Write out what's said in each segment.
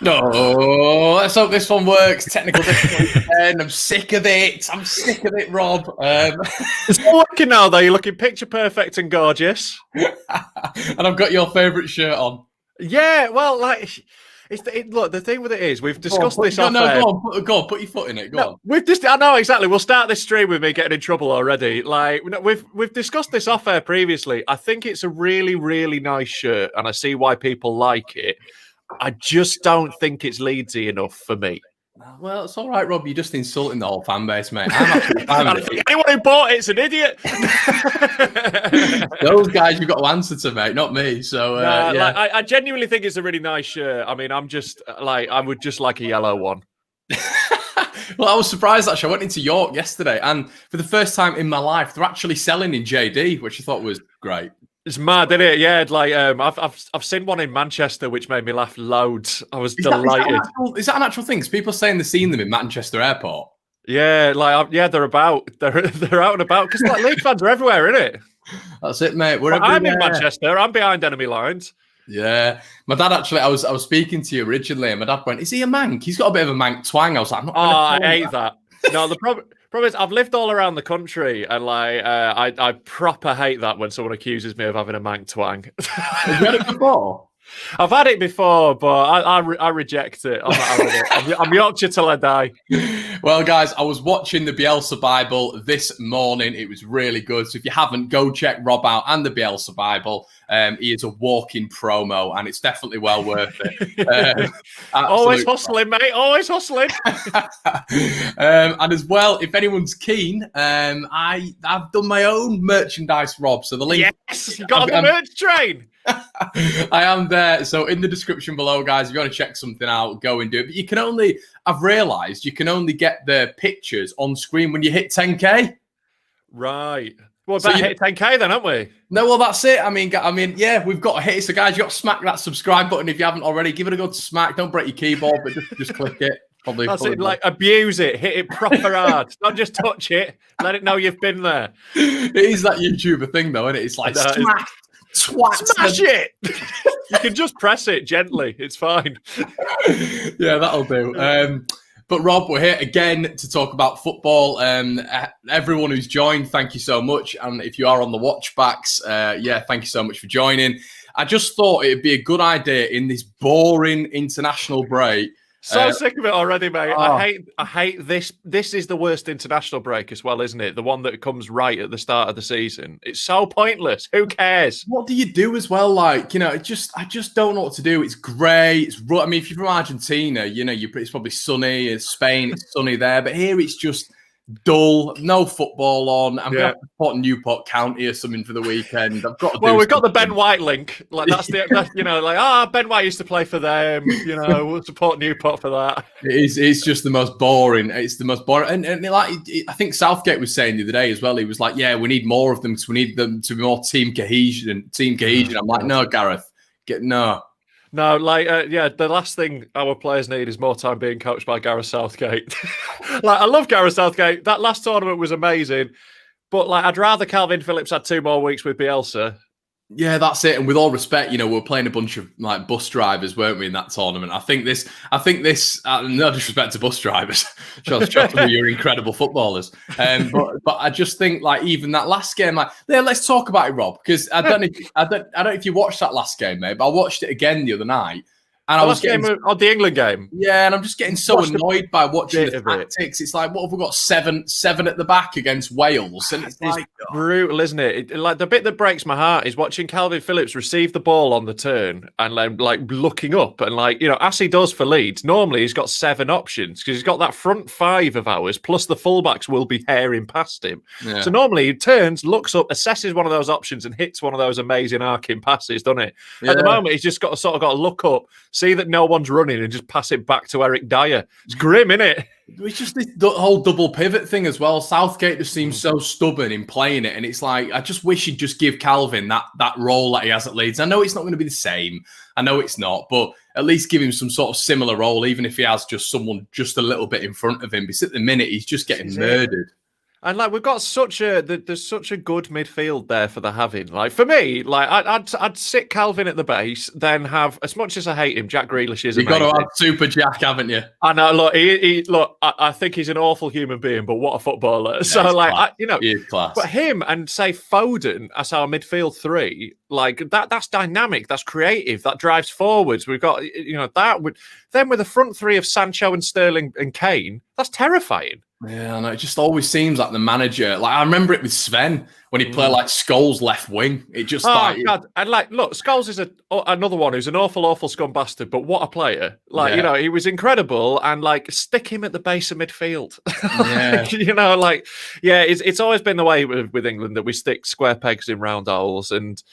No, let's hope this one works. Technical difficulties again. I'm sick of it. Rob. It's all working now, though. You're looking picture perfect and gorgeous. And I've got your favourite shirt on. Yeah, well, like, look, the thing with it is, we've discussed this off air. Go on, put your foot in it. Go on. I know exactly. We'll start this stream with me getting in trouble already. Like, we've discussed this off air previously. I think it's a really, really nice shirt, and I see why people like it. I just don't think it's Leedsy enough for me. Well, it's all right, Rob. You're just insulting the whole fan base, mate. I'm actually fine with it. Anyone who bought it's an idiot. Those guys you've got to answer to, mate, not me. So, yeah. Like, I genuinely think it's a really nice shirt. I mean, I'm just like, I would just like a yellow one. Well, I was surprised actually. I went into York yesterday, and for the first time in my life, they're actually selling in JD, which I thought was great. It's mad, isn't it? Yeah, like I've seen one in Manchester, which made me laugh loads. I was delighted. Is that an actual thing? Because people are saying they've seen them in Manchester Airport. Yeah, like they're about. They're out and about because like Leeds fans are everywhere, isn't it? That's it, mate. I'm in Manchester. I'm behind enemy lines. Yeah, my dad actually. I was speaking to you originally, and my dad went, "Is he a mank? He's got a bit of a mank twang." I was like, "I'm not." I hate that. No, the problem is I've lived all around the country, and like I proper hate that when someone accuses me of having a mank twang. Have you had it before? I've had it before, but I reject it. I'm not having it. I'm Yorkshire till I die. Well, guys, I was watching the Bielsa Bible this morning. It was really good. So if you haven't, go check Rob out and the Bielsa Bible. He is a walking promo, and it's definitely well worth it. Always hustling, mate. Always hustling. And as well, if anyone's keen, I've done my own merchandise, Rob. So the link. Yes, you got on the merch train. I am there. So in the description below, guys, if you want to check something out, go and do it. But I've realised you can only get the pictures on screen when you hit 10K. Right. Well, so hit 10K then, haven't we? No, well, that's it. I mean, yeah, we've got to hit it. So, guys, you got to smack that subscribe button if you haven't already. Give it a go to smack. Don't break your keyboard, but just click it. Probably. Like abuse it, hit it proper hard. Don't just touch it. Let it know you've been there. It is that YouTuber thing, though, isn't it? It's like smash it. You can just press it gently. It's fine. Yeah, that'll do. But Rob, we're here again to talk about football. Everyone who's joined, thank you so much. And if you are on the watch backs, thank you so much for joining. I just thought it'd be a good idea in this boring international break. So sick of it already, mate. I hate this. This is the worst international break as well, isn't it? The one that comes right at the start of the season. It's so pointless. Who cares? What do you do as well? Like, I just don't know what to do. It's grey. I mean, if you're from Argentina, it's probably sunny. In Spain, it's sunny there. But here it's just dull, no football on. I'm going to support Newport County or something for the weekend. I've got to we've got the Ben White link. Like that's Ben White used to play for them. We'll support Newport for that. It's just the most boring. It's the most boring. And I think Southgate was saying the other day as well. He was like, "Yeah, we need more of them because we need them to be more team cohesion." I'm like, "No, Gareth, no." No, the last thing our players need is more time being coached by Gareth Southgate. I love Gareth Southgate. That last tournament was amazing. But, I'd rather Calvin Phillips had 2 more weeks with Bielsa. Yeah, that's it. And with all respect, we were playing a bunch of bus drivers, weren't we, in that tournament? I think this. No disrespect to bus drivers, you're incredible footballers. But I just think even that last game, let's talk about it, Rob, because I don't know if you watched that last game, mate, but I watched it again the other night. And the England game. Yeah, and I'm just getting so annoyed by watching the tactics. It's like, what have we got? Seven at the back against Wales, and it's brutal, isn't it? The bit that breaks my heart is watching Calvin Phillips receive the ball on the turn and looking up and as he does for Leeds. Normally, he's got 7 options because he's got that front 5 of ours plus the fullbacks will be herring past him. Yeah. So normally he turns, looks up, assesses one of those options, and hits one of those amazing arcing passes, doesn't it? Yeah. At the moment, he's just got to look up, see that no one's running and just pass it back to Eric Dyer. It's grim, isn't it? It's just this whole double pivot thing as well. Southgate just seems so stubborn in playing it. And it's like, I just wish he'd just give Calvin that role that he has at Leeds. I know it's not going to be the same. I know it's not. But at least give him some sort of similar role, even if he has just someone just a little bit in front of him. Because at the minute, he's just getting murdered. And like we've got there's such a good midfield there for the having. Like for me, like I'd sit Calvin at the base, then have, as much as I hate him, Jack Grealish is You've amazing. got to have Super Jack, haven't you? I know. Look, I think he's an awful human being, but what a footballer! Yeah, so like, he is class. But him and say Foden as our midfield three, like that's dynamic, that's creative, that drives forwards. We've got then with the front three of Sancho and Sterling and Kane, that's terrifying. Yeah, no, it just always seems like the manager. Like I remember it with Sven when he played like Scholes left wing. It just God. And like, look, Scholes is another one who's an awful scum bastard, but what a player! Like he was incredible, and like stick him at the base of midfield. Yeah. It's always been the way with England that we stick square pegs in round holes, and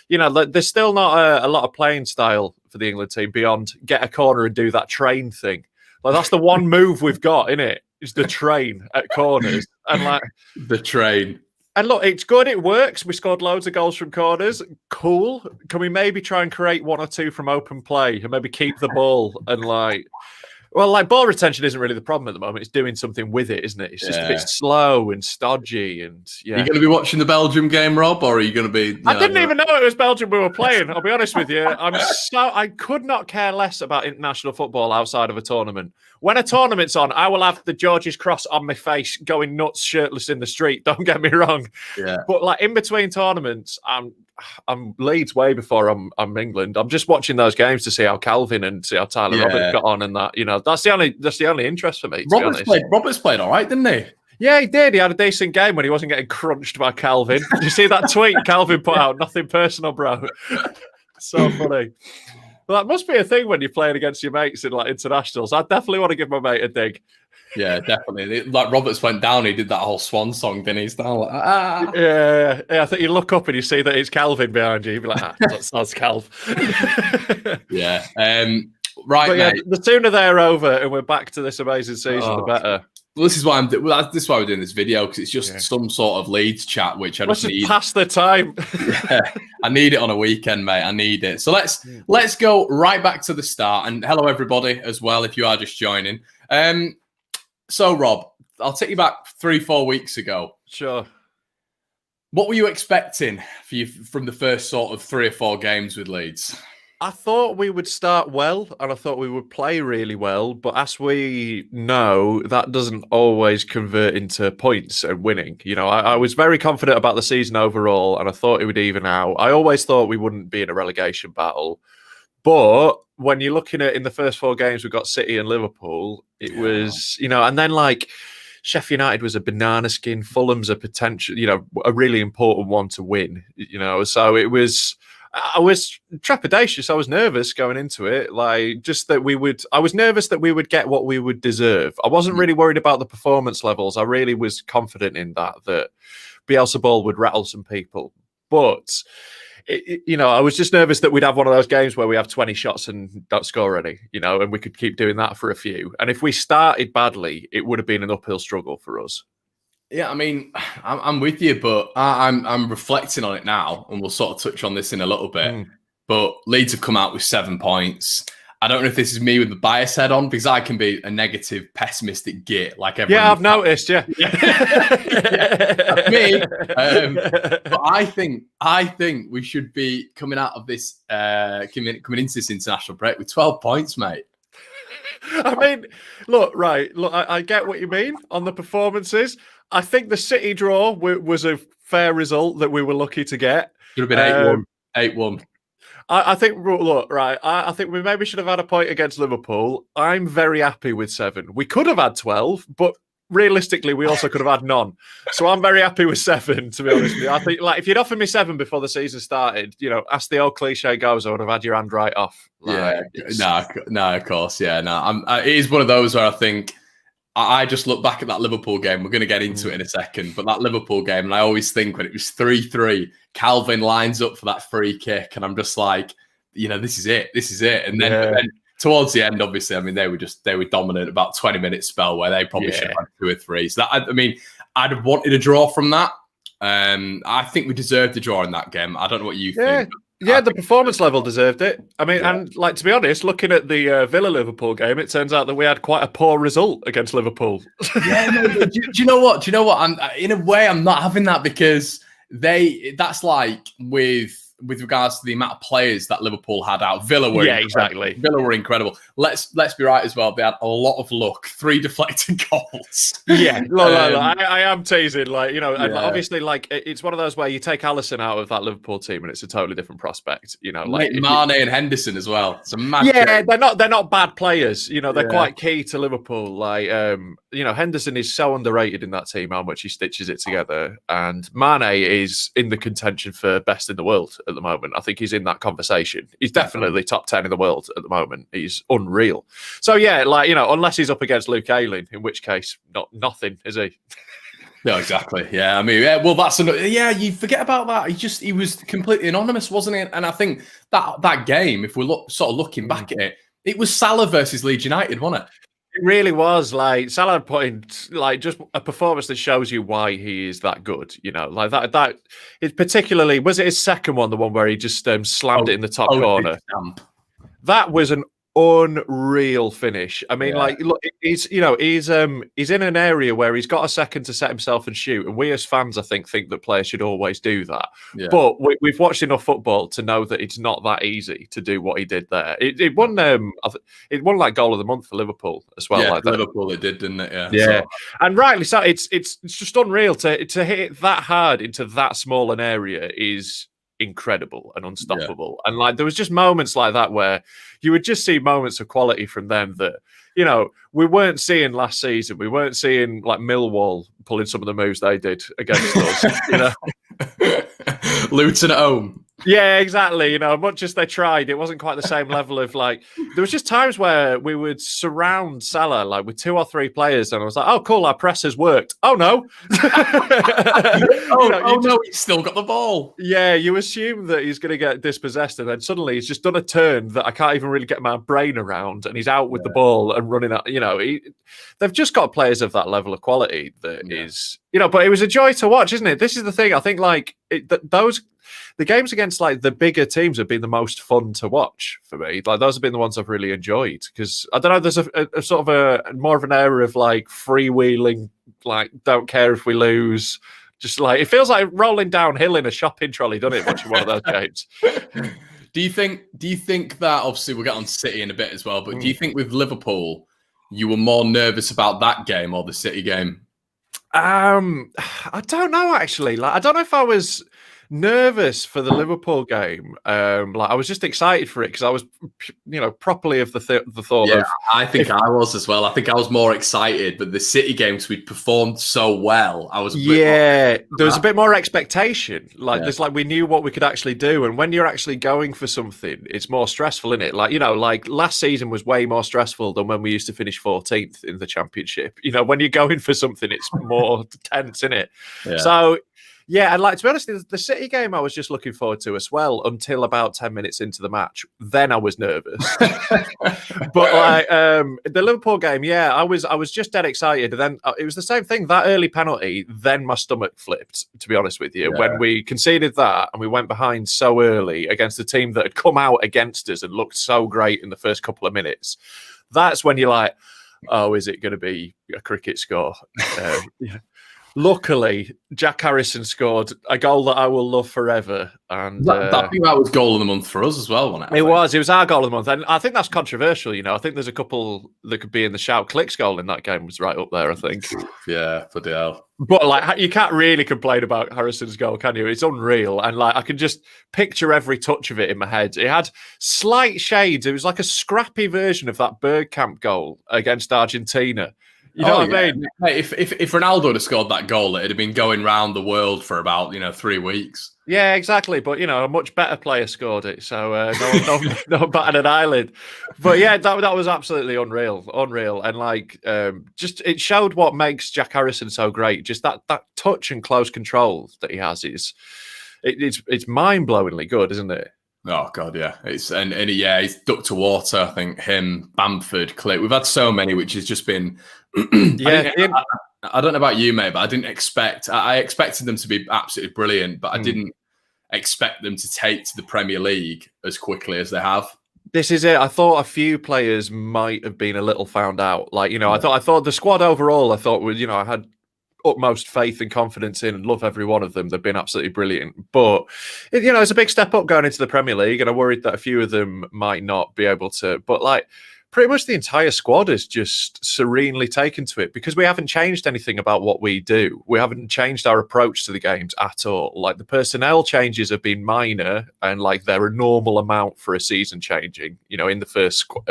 there's still not a lot of playing style for the England team beyond get a corner and do that train thing. Like that's the one move we've got, isn't it? Is the train at corners, and like the train. And look, it's good. It works. We scored loads of goals from corners. Cool. Can we maybe try and create one or two from open play and maybe keep the ball and ball retention isn't really the problem at the moment. It's doing something with it, isn't it? It's just a bit slow and stodgy. And You're going to be watching the Belgium game, Rob, or are you going to be? I didn't even know it was Belgium we were playing. I'll be honest with you. I could not care less about international football outside of a tournament. When a tournament's on, I will have the George's Cross on my face, going nuts, shirtless in the street. Don't get me wrong. Yeah. But like in between tournaments, I'm Leeds way before I'm England. I'm just watching those games to see how Calvin and see how Tyler Roberts got on, and that that's the only interest for me. Roberts played all right, didn't he? Yeah, he did. He had a decent game when he wasn't getting crunched by Calvin. Did you see that tweet Calvin put out? Nothing personal, bro. So funny. Well, that must be a thing when you're playing against your mates in like internationals. I definitely want to give my mate a dig. Yeah, definitely. Like Roberts went down, he did that whole swan song, didn't he? He's down like, Yeah. I think you look up and you see that it's Calvin behind you. You'd be like, that's Calv. Yeah. Right, but mate. The sooner they're over and we're back to this amazing season, the better. Well, this is why this is why we're doing this video, because it's just some sort of Leeds chat, which I just need. Pass the time. I need it on a weekend, mate. I need it. So let's go right back to the start. And hello, everybody, as well, if you are just joining. So, Rob, I'll take you back 3-4 weeks ago. Sure. What were you expecting from the first sort of 3 or 4 games with Leeds? I thought we would start well, and I thought we would play really well. But as we know, that doesn't always convert into points and winning. I was very confident about the season overall, and I thought it would even out. I always thought we wouldn't be in a relegation battle. But when you're looking at in the first 4 games, we've got City and Liverpool. It was, and then like Sheffield United was a banana skin. Fulham's a potential, a really important one to win. So it was. I was trepidatious. I was nervous going into it. Like just that I was nervous that we would get what we would deserve. I wasn't really worried about the performance levels. I really was confident in that Bielsa ball would rattle some people. But, I was just nervous that we'd have one of those games where we have 20 shots and don't score any, and we could keep doing that for a few. And if we started badly, it would have been an uphill struggle for us. Yeah, I mean, I'm with you, but I'm reflecting on it now, and we'll sort of touch on this in a little bit. But Leeds have come out with 7 points. I don't know if this is me with the bias head on, because I can be a negative, pessimistic git like everyone. Yeah, I've noticed. Yeah, that's me. But I think we should be coming out of this, coming into this international break with 12 points, mate. I mean, look, I get what you mean on the performances. I think the City draw was a fair result that we were lucky to get. Should have been 8-1. I think, look, right, I think we maybe should have had a point against Liverpool. I'm very happy with 7. We could have had 12, but realistically, we also could have had none. So I'm very happy with 7, to be honest with you. I think, like, if you'd offered me 7 before the season started, as the old cliche goes, I would have had your hand right off. Like, no, of course, yeah, no. It is one of those where I think I just look back at that Liverpool game. We're going to get into it in a second, but that Liverpool game, and I always think when it was 3-3, Calvin lines up for that free kick, and I'm just like, this is it. And then towards the end, obviously, I mean, they were dominant. About 20-minute spell where they probably should have had 2 or 3. So that, I'd have wanted a draw from that. I think we deserved a draw in that game. I don't know what you think. Yeah, the performance level deserved it. I mean, and like to be honest, looking at the Villa Liverpool game, it turns out that we had quite a poor result against Liverpool. Yeah, no, but do you know what? Do you know what? I'm in a way I'm not having that because that's like with regards to the amount of players that Liverpool had out. Villa were exactly. Villa were incredible. Let's be right as well. They had a lot of luck. 3 deflected goals. Yeah, I am teasing. Like, you know, and obviously, like it's one of those where you take Alisson out of that Liverpool team, and it's a totally different prospect. You know, like Mane and Henderson as well. It's a mad game. They're not bad players. You know, they're quite key to Liverpool. Like, you know, Henderson is so underrated in that team. How much he stitches it together, and Mane is in the contention for best in the world at the moment. I think he's in that conversation. He's definitely top 10 in the world at the moment. He's unreal. So yeah, like, you know, unless he's up against Luke Ayling, in which case nothing, is he? No, exactly. Yeah, I mean, well, that's another. Yeah, you forget about that. He was completely anonymous, wasn't he? And I think that game, if we're looking back at it, it was Salah versus Leeds United, wasn't it? It really was. Like Salah putting like just a performance that shows you why he is that good. You know, like that. It particularly was it his second one, the one where he just slammed it in the top corner. That was an unreal finish. I mean, like, look, he's in an area where he's got a second to set himself and shoot, and we as fans, I think that players should always do that. Yeah. But we've watched enough football to know that it's not that easy to do what he did there. It won like goal of the month for Liverpool as well. Yeah, like Liverpool it did, didn't it? Yeah, and rightly so. It's just unreal to hit that hard into that small an area is incredible and unstoppable. And like there was just moments like that where you would just see moments of quality from them that, you know, we weren't seeing last season. We weren't seeing like Millwall pulling some of the moves they did against us, you know. Luton at home. Yeah, exactly. You know, much as they tried, it wasn't quite the same level of like. There was just times where we would surround Salah like with 2 or 3 players, and I was like, "Oh, cool, our press has worked." Oh no! No, he's still got the ball. Yeah, you assume that he's going to get dispossessed, and then suddenly he's just done a turn that I can't even really get my brain around, and he's out with the ball and running out. You know, they've just got players of that level of quality that is, you know. But it was a joy to watch, isn't it? This is the thing. I think like the games against like the bigger teams have been the most fun to watch for me. Like those have been the ones I've really enjoyed because I don't know. There's a sort of a more of an era of like freewheeling, like don't care if we lose. Just like it feels like rolling downhill in a shopping trolley, doesn't it? Watching one of those games. Do you think that obviously we'll get on City in a bit as well, but do you think with Liverpool you were more nervous about that game or the City game? I don't know actually. Like I don't know if I was nervous for the Liverpool game. Like I was just excited for it because I was, you know, properly of the thought. Yeah, I think I was as well. I think I was more excited, but the City games we performed so well. I was there was a bit more expectation. Like there's like we knew what we could actually do, and when you're actually going for something, it's more stressful, isn't it? Like you know, like last season was way more stressful than when we used to finish 14th in the Championship. You know, when you're going for something, it's more tense, isn't it? Yeah. So. Yeah, and like to be honest, the City game I was just looking forward to as well until about 10 minutes into the match. Then I was nervous. But like the Liverpool game, I was just dead excited. And then it was the same thing, that early penalty, then my stomach flipped, to be honest with you. When we conceded that and we went behind so early against a team that had come out against us and looked so great in the first couple of minutes. That's when you're like, oh, is it going to be a cricket score? Luckily, Jack Harrison scored a goal that I will love forever. And I think that was goal of the month for us as well, wasn't it? It was our goal of the month. And I think that's controversial, you know. I think there's a couple that could be in the shout. Clicks goal in that game was right up there, I think. Yeah, bloody hell. But like you can't really complain about Harrison's goal, can you? It's unreal. And like I can just picture every touch of it in my head. It had slight shades. It was like a scrappy version of that Bergkamp goal against Argentina. You know what I mean? Hey, if Ronaldo had scored that goal, it'd have been going round the world for about 3 weeks. Yeah, exactly. But a much better player scored it, so no batted an eyelid. But yeah, that was absolutely unreal, and like just it showed what makes Jack Harrison so great. Just that touch and close control that he has it's mind blowingly good, isn't it? Oh God, yeah. He's ducked to water. I think him, Bamford, Click. We've had so many, which has just been. I don't know about you, mate, but I didn't expect. I expected them to be absolutely brilliant, but I didn't expect them to take to the Premier League as quickly as they have. This is it. I thought a few players might have been a little found out. Like, I thought the squad overall, I had utmost faith and confidence in and love every one of them. They've been absolutely brilliant. But, it's a big step up going into the Premier League, and I'm worried that a few of them might not be able to. But, pretty much the entire squad is just serenely taken to it because we haven't changed anything about what we do. We haven't changed our approach to the games at all. The personnel changes have been minor and they're a normal amount for a season changing, in the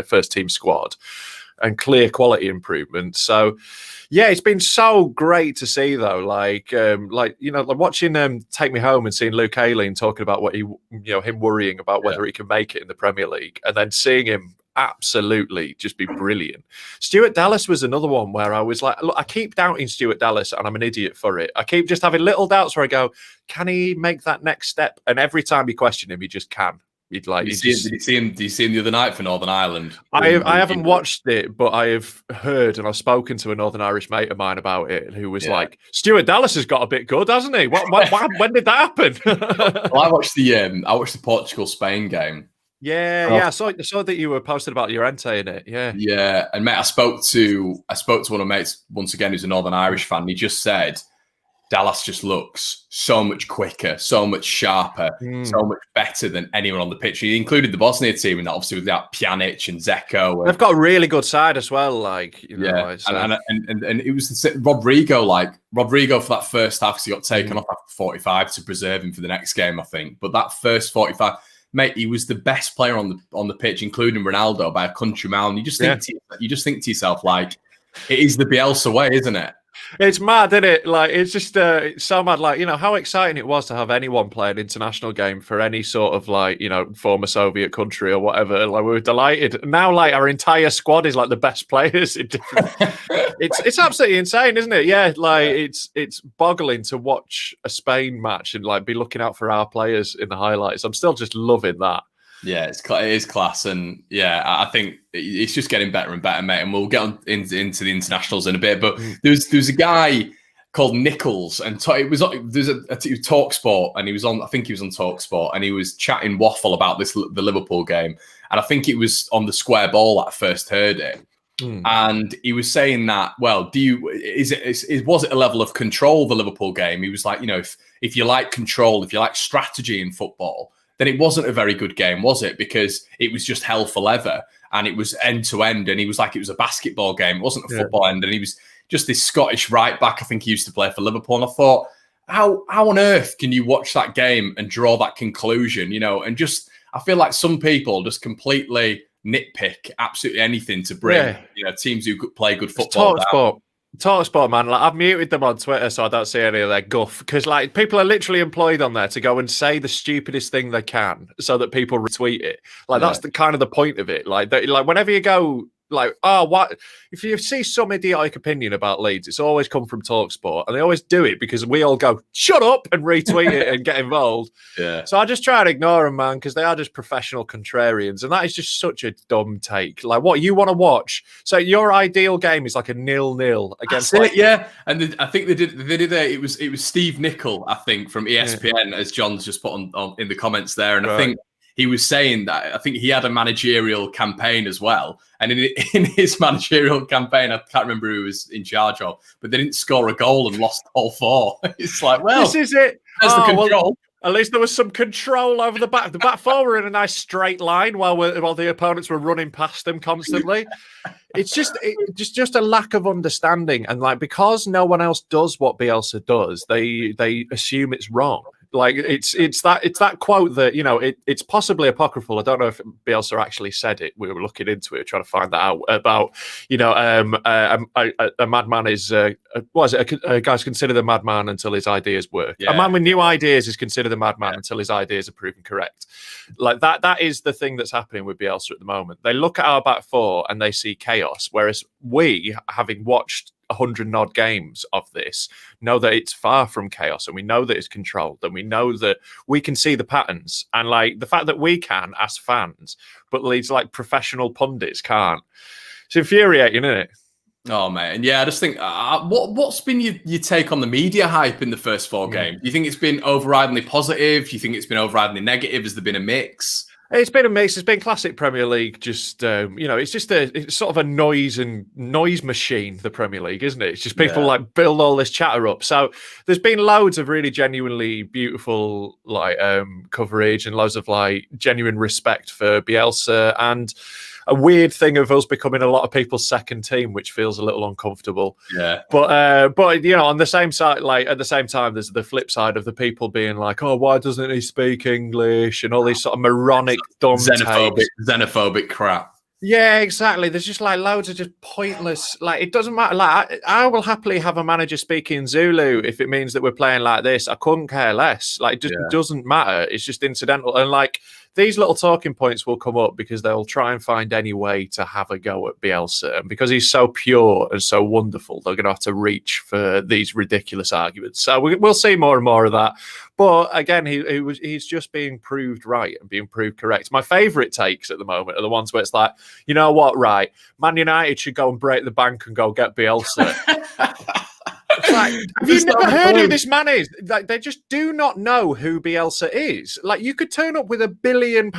first team squad, and clear quality improvement. So, yeah, it's been so great to see though. Watching Take Me Home and seeing Luke Ayling talking about what him worrying about whether he can make it in the Premier League, and then seeing him absolutely just be brilliant. Stuart Dallas was another one where I was like, look, I keep doubting Stuart Dallas and I'm an idiot for it. I keep just having little doubts where I go, can he make that next step? And every time you question him, he just can. Did you see him the other night for Northern Ireland? I haven't watched it, but I have heard and I've spoken to a Northern Irish mate of mine about it who was like, Stuart Dallas has got a bit good, hasn't he? When did that happen? Well, I watched the Portugal-Spain game. Yeah. I saw that you were posting about Llorente in it. Yeah. And mate, I spoke to one of my mates once again who's a Northern Irish fan. And he just said Dallas just looks so much quicker, so much sharper, so much better than anyone on the pitch. He included the Bosnia team in that, obviously, with that Pjanic and Zeko. They've got a really good side as well. And it was Rodrigo. Rodrigo for that first half, because he got taken off after 45 to preserve him for the next game, I think. But that first 45. Mate, he was the best player on the pitch, including Ronaldo, by a country mile. And you just think to yourself, it is the Bielsa way, isn't it? It's mad, isn't it? It's just it's so mad. How exciting it was to have anyone play an international game for any sort of former Soviet country or whatever. We were delighted. Now, our entire squad is the best players in different. It's absolutely insane, isn't it? Yeah, it's boggling to watch a Spain match and be looking out for our players in the highlights. I'm still just loving that. Yeah, it is class, and yeah, I think it's just getting better and better, mate. And we'll get into the internationals in a bit. But there was a guy called Nichols, and it was TalkSport, and he was on. I think he was on TalkSport, and he was chatting waffle about the Liverpool game, and I think it was on the square ball that I first heard it. And he was saying that, well, was it a level of control, the Liverpool game? He was like, if you like control, if you like strategy in football, then it wasn't a very good game, was it? Because it was just hell for leather and it was end to end. And he was like, it was a basketball game. It wasn't a football end. And he was just this Scottish right back. I think he used to play for Liverpool. And I thought, how on earth can you watch that game and draw that conclusion? And just, I feel like some people just completely nitpick absolutely anything to bring, teams who could play good football. TalkSport, man. I've muted them on Twitter so I don't see any of their guff, because people are literally employed on there to go and say the stupidest thing they can so that people retweet it. That's the kind of the point of it. Whenever you go, what if you see some idiotic opinion about Leeds, it's always come from TalkSport, and they always do it because we all go shut up and retweet it and get involved. Yeah. So I just try and ignore them, man, because they are just professional contrarians, and that is just such a dumb take. What you want to watch? So your ideal game is a 0-0 against. That's it, yeah. And I think they did. It was Steve Nicol, I think, from ESPN, as John's just put on in the comments there, and I think he was saying that I think he had a managerial campaign as well. And in his managerial campaign, I can't remember who he was in charge of, but they didn't score a goal and lost all 4. It's like, well, this is it. There's the control. Well, at least there was some control over the back. The back 4 were in a nice straight line while the opponents were running past them constantly. It's just a lack of understanding. And because no one else does what Bielsa does, they assume it's wrong. It's that quote that it's possibly apocryphal. I don't know if Bielsa actually said it. We were looking into it, trying to find that out about a madman is a guy's considered a madman until his ideas work. Yeah. A man with new ideas is considered a madman until his ideas are proven correct. That is the thing that's happening with Bielsa at the moment. They look at our back 4 and they see chaos, whereas we, having watched 100 odd games of this, know that it's far from chaos, and we know that it's controlled, and we know that we can see the patterns, and the fact that we can as fans, but these professional pundits can't. It's infuriating, isn't it? Oh mate, and yeah, I just think what's been your take on the media hype in the first four games? Do you think it's been overridingly positive? Do you think it's been overridingly negative? Has there been a mix? It's been a mix. It's been classic Premier League. Just it's sort of a noise machine. The Premier League, isn't it? It's just people like build all this chatter up. So there's been loads of really genuinely beautiful coverage and loads of genuine respect for Bielsa, and a weird thing of us becoming a lot of people's second team, which feels a little uncomfortable. Yeah. But on the same side, at the same time, there's the flip side of the people being like, "Oh, why doesn't he speak English?" and all these sort of moronic, dumb, xenophobic crap. Yeah, exactly. There's just loads of just pointless. It doesn't matter. I will happily have a manager speaking Zulu if it means that we're playing like this. I couldn't care less. It just doesn't matter. It's just incidental. And these little talking points will come up because they'll try and find any way to have a go at Bielsa. And because he's so pure and so wonderful, they're going to have to reach for these ridiculous arguments. So we'll see more and more of that. But again, he's just being proved right and being proved correct. My favourite takes at the moment are the ones where it's like, you know what, right? Man United should go and break the bank and go get Bielsa. Have you never heard who this man is? They just do not know who Bielsa is. You could turn up with £1 billion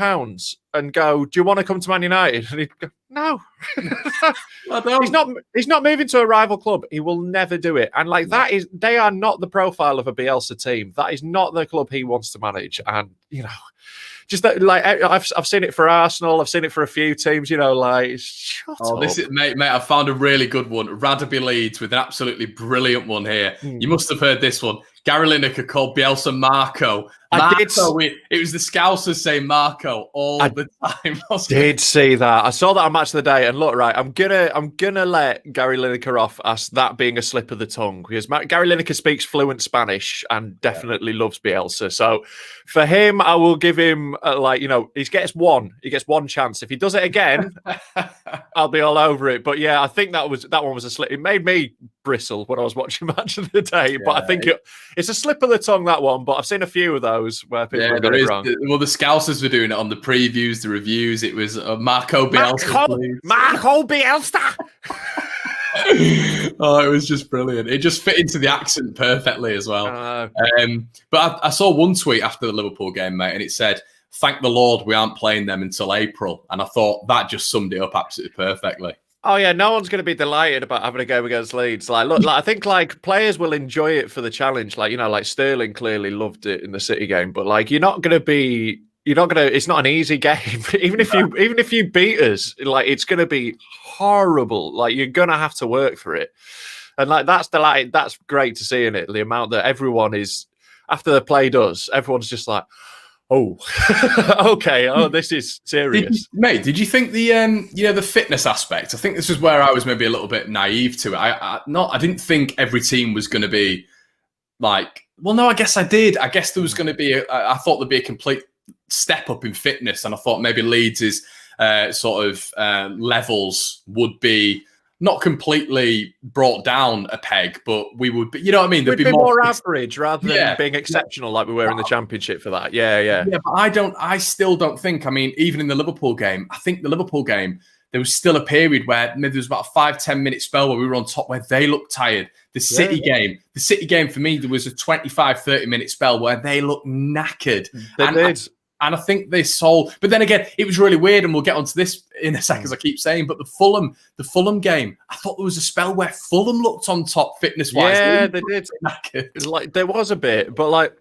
and go, "Do you want to come to Man United?" And he'd go, "No." He's not moving to a rival club. He will never do it. And they are not the profile of a Bielsa team. That is not the club he wants to manage. And just that, I've seen it for Arsenal. I've seen it for a few teams. Shut up. This is mate. I found a really good one. Radaby Leeds with an absolutely brilliant one here. You must have heard this one. Gary Lineker called Bielsa Marco. It was the Scousers saying Marco all the time. Did see that. I saw that on Match of the Day, and look, right, I'm gonna let Gary Lineker off as that being a slip of the tongue, because Gary Lineker speaks fluent Spanish and definitely loves Bielsa. So for him, I will give him he gets one chance. If he does it again, I'll be all over it. But yeah, I think that one was a slip. It made me bristle when I was watching Match of the Day, but I think it's a slip of the tongue, that one. But I've seen a few of those where people got it wrong. Well, the Scousers were doing it on the previews, the reviews. It was Marco Bielsa. Marco Bielsa. Oh, it was just brilliant. It just fit into the accent perfectly as well. But I saw one tweet after the Liverpool game, mate, and it said, "Thank the Lord we aren't playing them until April." And I thought that just summed it up absolutely perfectly. Oh yeah, no one's going to be delighted about having a game against Leeds. I think players will enjoy it for the challenge. Sterling clearly loved it in the City game, but you're not going to. It's not an easy game. even if you beat us, it's going to be horrible. You're going to have to work for it, and that's great to see in it. The amount that everyone is after they played us, everyone's just like, "Oh, okay. Oh, this is serious." Did you think the fitness aspect? I think this was where I was maybe a little bit naive to it. I didn't think every team was going to be well, no, I guess I did. I guess there was going to be I thought there'd be a complete step up in fitness, and I thought maybe Leeds' levels would be not completely brought down a peg, but we would be, you know what I mean? There'd be more average rather than being exceptional like we were in the Championship for that. Yeah, but I still don't think, even in the Liverpool game, I think the Liverpool game, there was still a period where maybe there was about a 5-10 minute spell where we were on top where they looked tired. The City game for me, there was a 25-30 minute spell where they looked knackered. And I think they sold, but then again, it was really weird, and we'll get onto this in a second, as I keep saying. But the Fulham game, I thought there was a spell where Fulham looked on top fitness-wise. Yeah, they did. There was a bit, but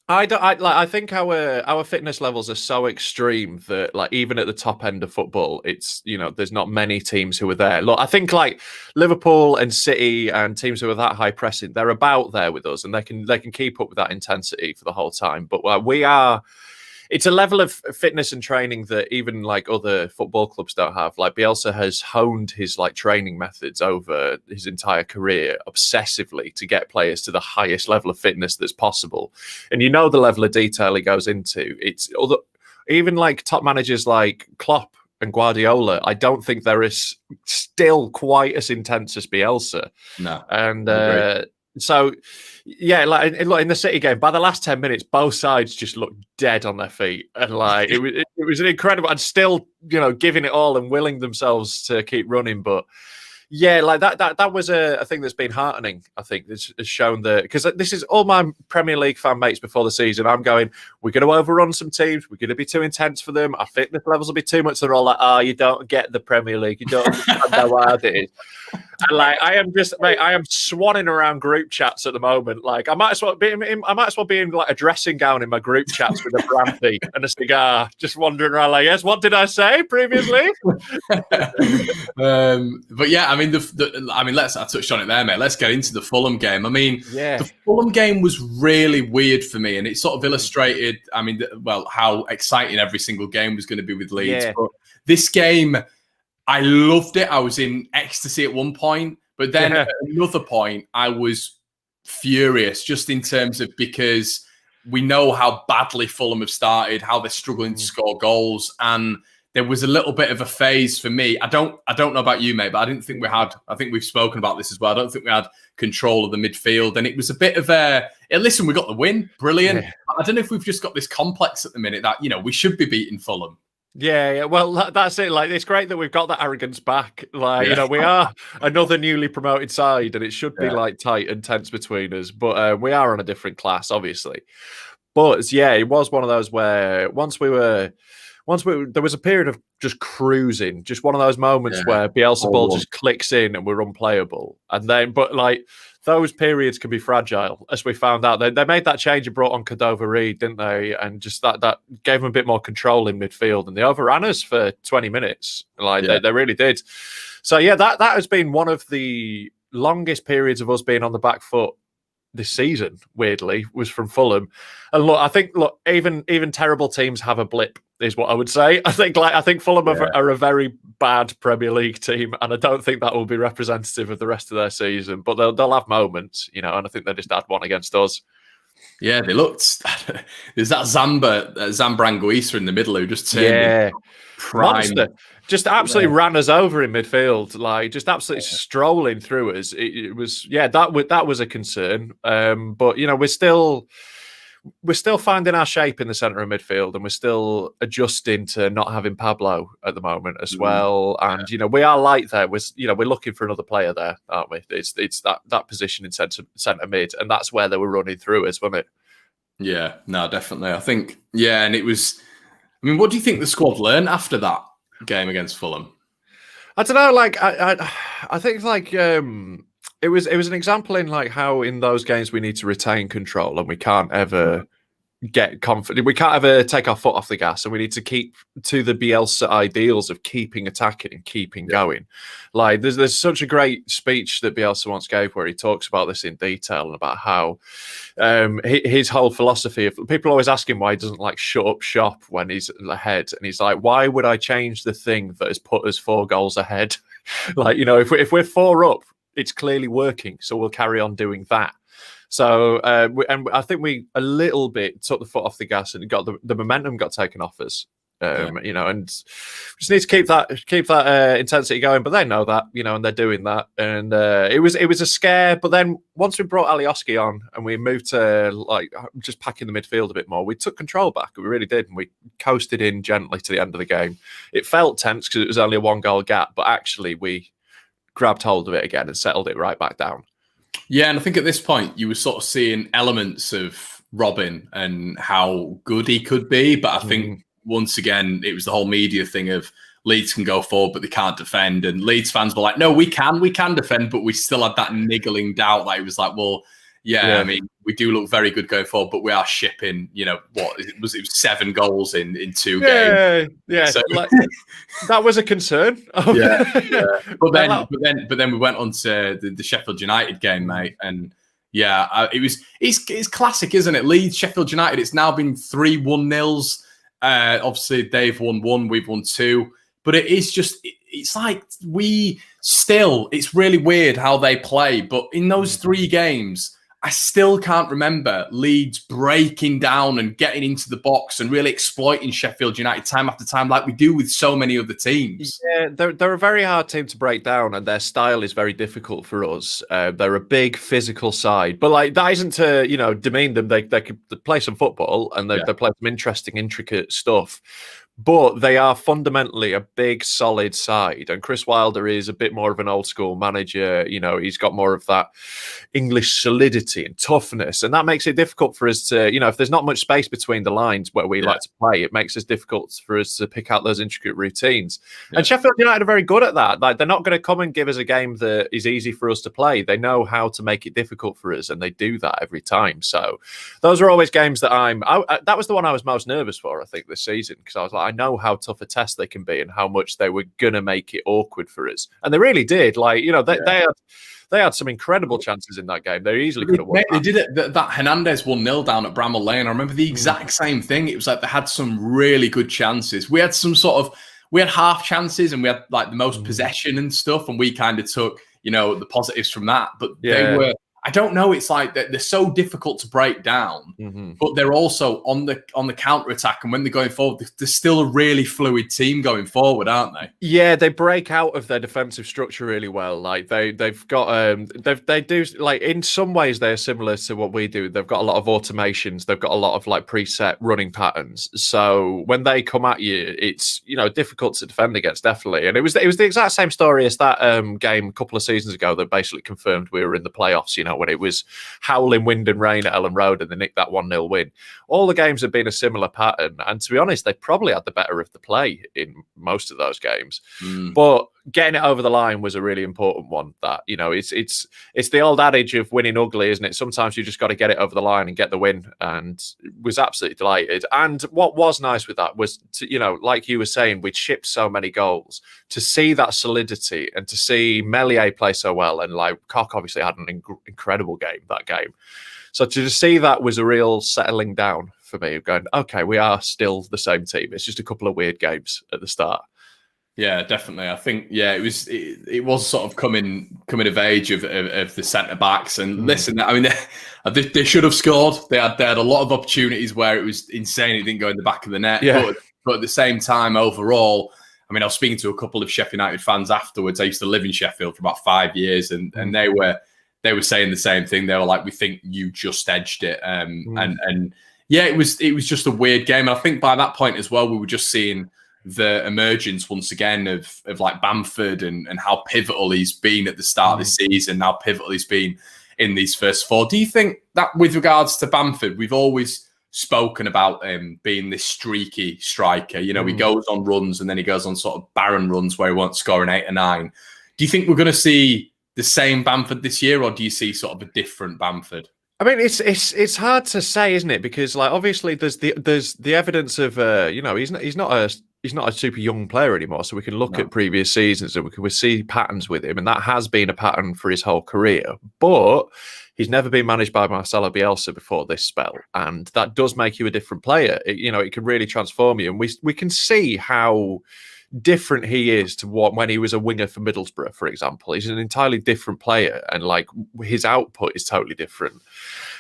I think our fitness levels are so extreme that even at the top end of football, it's there's not many teams who are there. Look, I think Liverpool and City and teams who are that high pressing, they're about there with us, and they can keep up with that intensity for the whole time. But we are. It's a level of fitness and training that even other football clubs don't have. Bielsa has honed his training methods over his entire career obsessively to get players to the highest level of fitness that's possible. And the level of detail he goes into. It's even top managers like Klopp and Guardiola, I don't think there is still quite as intense as Bielsa. No. And so, yeah, in the City game, by the last 10 minutes, both sides just looked dead on their feet, and it was an incredible, and still giving it all and willing themselves to keep running. But Yeah, like that was a thing that's been heartening. I think it's shown that, because this is all my Premier League fan mates before the season. I'm going, we're going to overrun some teams. We're going to be too intense for them. Our fitness levels will be too much. They're all like, you don't get the Premier League. You don't understand how hard it is. And like, I am swanning around group chats at the moment. Like, I might as well be in like a dressing gown in my group chats with a brandy and a cigar, just wandering around like, yes, what did I say previously? But yeah, I mean, I touched on it there, mate. Let's get into the Fulham game. I mean, the Fulham game was really weird for me, and it sort of illustrated, I mean, how exciting every single game was going to be with Leeds. Yeah. But this game, I loved it. I was in ecstasy at one point, but then at another point, I was furious, just in terms of, because we know how badly Fulham have started, how they're struggling to score goals, and there was a little bit of a phase for me. I don't know about you, mate, but I didn't think we had. I think we've spoken about this as well. I don't think we had control of the midfield, and it was a bit of a. Listen, we got the win, brilliant. Yeah. I don't know if we've just got this complex at the minute that we should be beating Fulham. Yeah, well, that's it. Like, it's great that we've got that arrogance back. Like, we are another newly promoted side, and it should be like tight and tense between us. But we are on a different class, obviously. But yeah, it was one of those where there was a period of just cruising, just one of those moments where Bielsa ball just clicks in and we're unplayable. And then, but like, those periods can be fragile, as we found out. They made that change and brought on Cordova-Reid, didn't they? And just that gave them a bit more control in midfield. And they overran us for 20 minutes. They really did. So yeah, that has been one of the longest periods of us being on the back foot this season, weirdly, was from Fulham. And I think even terrible teams have a blip, is what I would say. I think Fulham are a very bad Premier League team, and I don't think that will be representative of the rest of their season. But they'll have moments, and I think they just had one against us. Yeah, they looked. There's that Zambrangwisa in the middle who just turned prime. Monster. Just absolutely ran us over in midfield, like just absolutely strolling through us. It was that was a concern. But we're still finding our shape in the centre of midfield, and we're still adjusting to not having Pablo at the moment as well. And we are light there. We're looking for another player there, aren't we? It's that position in centre mid, and that's where they were running through us, wasn't it? Yeah, no, definitely. I think and it was. I mean, what do you think the squad learned after that game against Fulham? I don't know. Like I think like it was an example in like how in those games we need to retain control, and we can't ever get confident. We can't ever take our foot off the gas, and we need to keep to the Bielsa ideals of keeping attacking and keeping going. Like there's such a great speech that Bielsa once gave where he talks about this in detail and about how his whole philosophy of people always ask him why he doesn't like shut up shop when he's ahead, and he's like, why would I change the thing that has put us 4 goals ahead? Like, if we're 4 up, it's clearly working, so we'll carry on doing that. So, and I think we a little bit took the foot off the gas, and got the momentum got taken off us. And just need to keep that intensity going. But they know that, and they're doing that. And it was a scare. But then once we brought Alioski on and we moved to like just packing the midfield a bit more, we took control back. We really did, and we coasted in gently to the end of the game. It felt tense because it was only a 1-goal gap, but actually we grabbed hold of it again and settled it right back down. Yeah, and I think at this point you were sort of seeing elements of Robin and how good he could be. But I think once again, it was the whole media thing of Leeds can go forward, but they can't defend. And Leeds fans were like, no, we can defend, but we still had that niggling doubt. Like, it was like, well, I mean, we do look very good going forward, but we are shipping, what it was 7 goals in 2 games. Yeah. So, that was a concern. But then we went on to the Sheffield United game, mate, and it's classic, isn't it? Leeds, Sheffield United. It's now been 3 1-0s. Obviously, they've won 1, we've won 2, but it is just. It's like it's really weird how they play, but in those 3 games, I still can't remember Leeds breaking down and getting into the box and really exploiting Sheffield United time after time like we do with so many other teams. Yeah, they're a very hard team to break down, and their style is very difficult for us. They're a big physical side, but like that isn't to demean them. They could play some football, and they play some interesting, intricate stuff. But they are fundamentally a big, solid side. And Chris Wilder is a bit more of an old school manager. He's got more of that English solidity and toughness. And that makes it difficult for us to, if there's not much space between the lines where we like to play, it makes it difficult for us to pick out those intricate routines. Yeah. And Sheffield United are very good at that. Like, they're not going to come and give us a game that is easy for us to play. They know how to make it difficult for us, and they do that every time. So those are always games that that was the one I was most nervous for, I think, this season, because I was like, I know how tough a test they can be and how much they were going to make it awkward for us. And they really did. Like, they had some incredible chances in that game. They easily could have won. They did it. That Hernandez 1-0 down at Bramall Lane. I remember the exact same thing. It was like they had some really good chances. We had we had half chances, and we had like the most possession and stuff, and we kind of took, the positives from that. But they were, I don't know. It's like they're so difficult to break down, but they're also on the counter attack. And when they're going forward, they're still a really fluid team going forward, aren't they? Yeah, they break out of their defensive structure really well. Like they've got they do, like, in some ways they're similar to what we do. They've got a lot of automations. They've got a lot of like preset running patterns. So when they come at you, it's difficult to defend against, definitely. And it was the exact same story as that game a couple of seasons ago that basically confirmed we were in the playoffs. When it was howling wind and rain at Ellen Road and they nicked that 1-0 win. All the games have been a similar pattern. And to be honest, they probably had the better of the play in most of those games. But getting it over the line was a really important one. That, it's the old adage of winning ugly, isn't it? Sometimes you just got to get it over the line and get the win. And was absolutely delighted. And what was nice with that was, like you were saying, we'd shipped so many goals. To see that solidity and to see Meslier play so well, and like Koch obviously had an incredible game that game. So to just see that was a real settling down for me, of going, okay, we are still the same team. It's just a couple of weird games at the start. Yeah, definitely. I think, it was sort of coming of age of the centre backs. And listen, I mean, they should have scored. They had a lot of opportunities where it was insane. It didn't go in the back of the net. Yeah. But at the same time, overall, I mean, I was speaking to a couple of Sheffield United fans afterwards. I used to live in Sheffield for about 5 years, and they were saying the same thing. They were like, "We think you just edged it," and yeah, it was just a weird game. And I think by that point as well, we were just seeing the emergence once again of like Bamford and how pivotal he's been at the start of the season, how pivotal he's been in these first four. Do you think that with regards to Bamford, we've always spoken about him being this streaky striker? He goes on runs and then he goes on sort of barren runs where he won't score an 8 or 9. Do you think we're going to see the same Bamford this year, or do you see sort of a different Bamford? I mean, it's hard to say, isn't it? Because like obviously there's the evidence of he's not a super young player anymore, so we can look at previous seasons and we see patterns with him, and that has been a pattern for his whole career. But he's never been managed by Marcelo Bielsa before this spell, and that does make you a different player. It can really transform you, and we can see how different he is to when he was a winger for Middlesbrough, for example. He's an entirely different player, and like his output is totally different.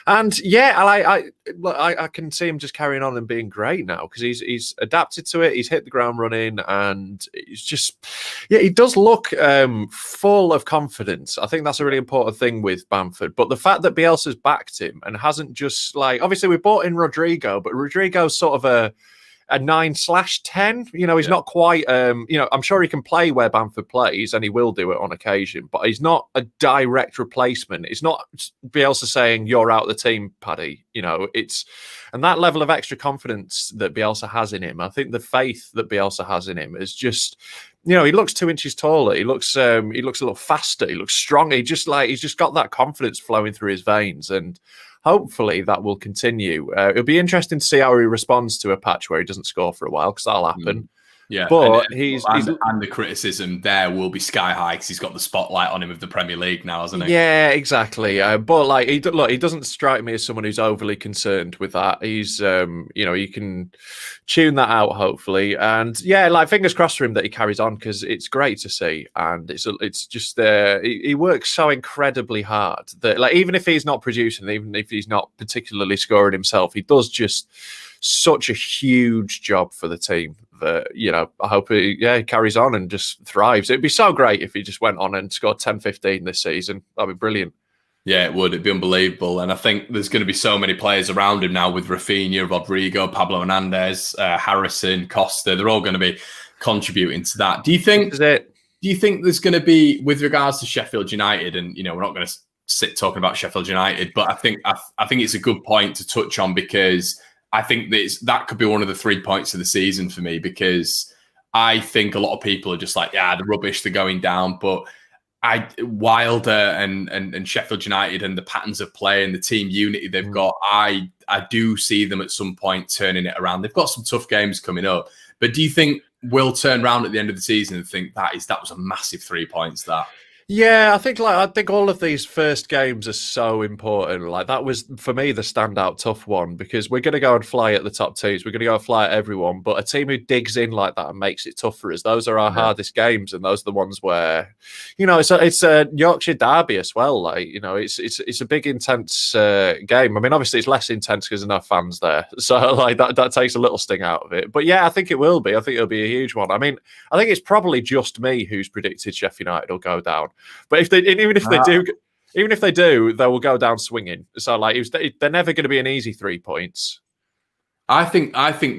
And I can see him just carrying on and being great now because he's adapted to it. He's hit the ground running, and it's just, he does look full of confidence. I think that's a really important thing with Bamford. But the fact that Bielsa's backed him and hasn't just like, obviously we bought in Rodrigo, but Rodrigo's sort of a 9/10. He's not quite, I'm sure he can play where Bamford plays, and he will do it on occasion, but he's not a direct replacement. It's not Bielsa saying, "You're out of the team, Paddy." And that level of extra confidence that Bielsa has in him, I think the faith that Bielsa has in him is just, he looks 2 inches taller. He looks a little faster. He looks strong. He's just got that confidence flowing through his veins, and hopefully that will continue. It'll be interesting to see how he responds to a patch where he doesn't score for a while, because that'll happen. Yeah, but and the criticism there will be sky high because he's got the spotlight on him of the Premier League now, hasn't he? Yeah, exactly. But like, he doesn't strike me as someone who's overly concerned with that. He's, you can tune that out hopefully, and yeah, like fingers crossed for him that he carries on, because it's great to see, and it's just he works so incredibly hard that like even if he's not producing, even if he's not particularly scoring himself, he does just such a huge job for the team that, I hope he carries on and just thrives. It'd be so great if he just went on and scored 10-15 this season. That'd be brilliant. Yeah, it would. It'd be unbelievable. And I think there's going to be so many players around him now with Rafinha, Rodrigo, Pablo Hernandez, Harrison, Costa. They're all going to be contributing to that. Do you think? This is it. Do you think there's going to be, with regards to Sheffield United, and we're not going to sit talking about Sheffield United, but I think it's a good point to touch on, because I think that could be one of the 3 points of the season for me, because I think a lot of people are just like, yeah, the rubbish, they're going down, but Wilder and Sheffield United and the patterns of play and the team unity they've got, I do see them at some point turning it around. They've got some tough games coming up, but do you think we'll turn around at the end of the season and think that was a massive 3 points? That Yeah, I think all of these first games are so important. Like, that was for me the standout tough one, because we're going to go and fly at the top teams. We're going to go and fly at everyone, but a team who digs in like that and makes it tough for us, those are our hardest games, and those are the ones where, it's a Yorkshire derby as well. Like, it's a big intense game. I mean, obviously it's less intense because there's no fans there, so like that takes a little sting out of it. But yeah, I think it will be. I think it'll be a huge one. I mean, I think it's probably just me who's predicted Sheffield United will go down. But even if they do, they will go down swinging. So like, they're never going to be an easy 3 points. I think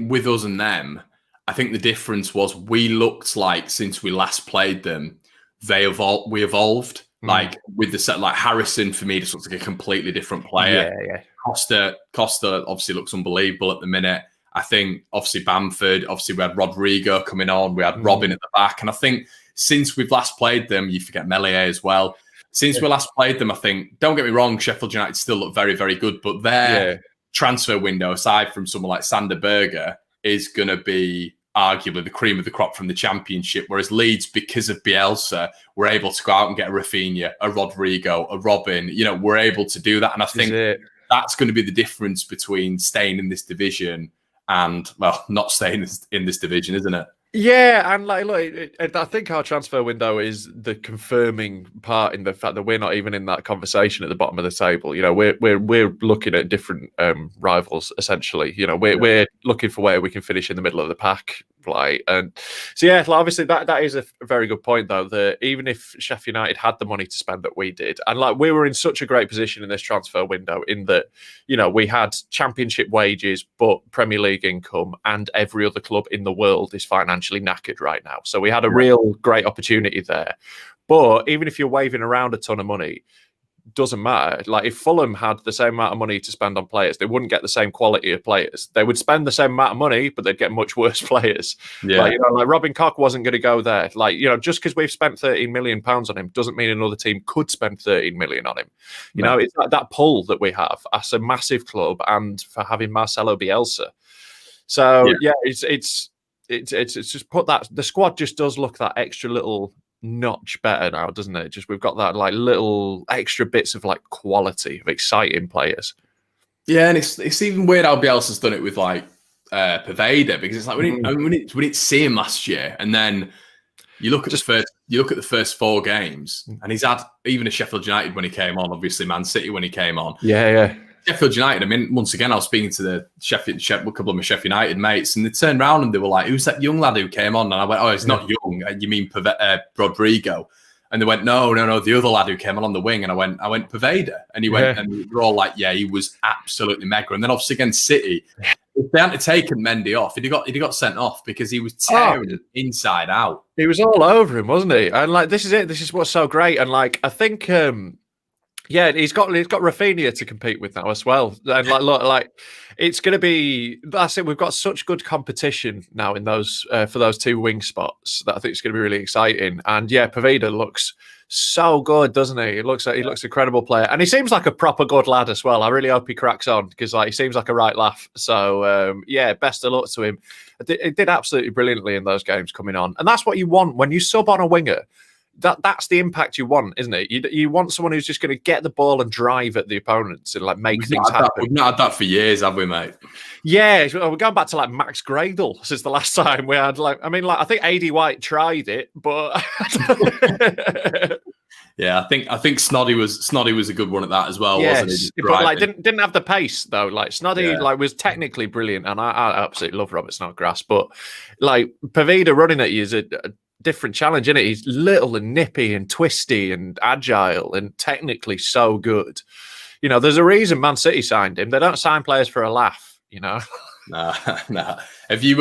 with us and them, I think the difference was we looked like, since we last played them, we evolved. Like with the set, like Harrison for me just looks like a completely different player. Yeah. Costa obviously looks unbelievable at the minute. I think obviously Bamford, obviously we had Rodrigo coming on, we had Robin at the back, and I think since we've last played them, you forget Melier as well. Since we last played them, I think, don't get me wrong, Sheffield United still look very, very good, but their transfer window, aside from someone like Sander Berge, is going to be arguably the cream of the crop from the Championship, whereas Leeds, because of Bielsa, were able to go out and get a Rafinha, a Rodrigo, a Robin. We're able to do that, and I think that's going to be the difference between staying in this division and, well, not staying in this division, isn't it? Yeah, and like, look, I think our transfer window is the confirming part in the fact that we're not even in that conversation at the bottom of the table. We're looking at different rivals essentially. We're looking for where we can finish in the middle of the pack. And so yeah, obviously that is a very good point though, that even if Sheffield United had the money to spend that we did, and like, we were in such a great position in this transfer window in that, we had Championship wages, but Premier League income, and every other club in the world is financially knackered right now. So we had a real great opportunity there. But even if you're waving around a ton of money, doesn't matter. Like, if Fulham had the same amount of money to spend on players, they wouldn't get the same quality of players. They would spend the same amount of money, but they'd get much worse players. Yeah. Like Robin Koch wasn't going to go there. Like, just because we've spent £13 million on him doesn't mean another team could spend 13 million on him. It's like that pull that we have as a massive club, and for having Marcelo Bielsa. So it's just put that, the squad just does look that extra little notch better now, doesn't it? Just we've got that like little extra bits of like quality of exciting players. Yeah, and it's even weird how Bielsa's done it with like Poveda, because it's like we didn't see him last year, and then you look at the first 4 games, and he's had even a Sheffield United when he came on, obviously Man City when he came on. Yeah. Sheffield United, I mean, once again, I was speaking to a couple of my Sheffield United mates, and they turned around and they were like, "Who's that young lad who came on?" And I went, "Oh, he's not young. You mean Rodrigo?" And they went, No, the other lad who came on the wing. And I went, Poveda. And he went, and they're all like, "Yeah, he was absolutely mega." And then obviously against City, if they hadn't taken Mendy off, he'd got sent off, because he was tearing inside out. He was all over him, wasn't he? And like, this is it. This is what's so great. And like, I think. Yeah, he's got Rafinha to compete with now as well, and like it's going to be. That's it. We've got such good competition now in those for those 2 wing spots that I think it's going to be really exciting. And yeah, Poveda looks so good, doesn't he? He looks an incredible player, and he seems like a proper good lad as well. I really hope he cracks on, because like, he seems like a right laugh. So yeah, best of luck to him. He did absolutely brilliantly in those games coming on, and that's what you want when you sub on a winger. That's the impact you want, isn't it? You want someone who's just going to get the ball and drive at the opponents and like make things happen. We've not had that for years, have we, mate? Yeah, we're going back to like Max Gradle since the last time we had I think AD White tried it, but yeah, I think Snoddy was a good one at that as well, wasn't he? But like didn't have the pace though. Like Snoddy was technically brilliant, and I absolutely love Robert Snodgrass, but like Poveda running at you is different challenge, isn't it? He's little and nippy and twisty and agile and technically so good. You know, there's a reason Man City signed him. They don't sign players for a laugh, you know. Nah. Have you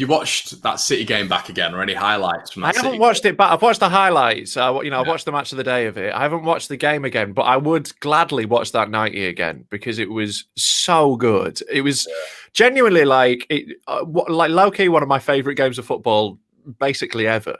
watched that City game back again, or any highlights from that? I haven't watched it, but I've watched the highlights. I've watched the match of the day of it. I haven't watched the game again, but I would gladly watch that 90 again because it was so good. It was genuinely like low key one of my favorite games of football, basically ever.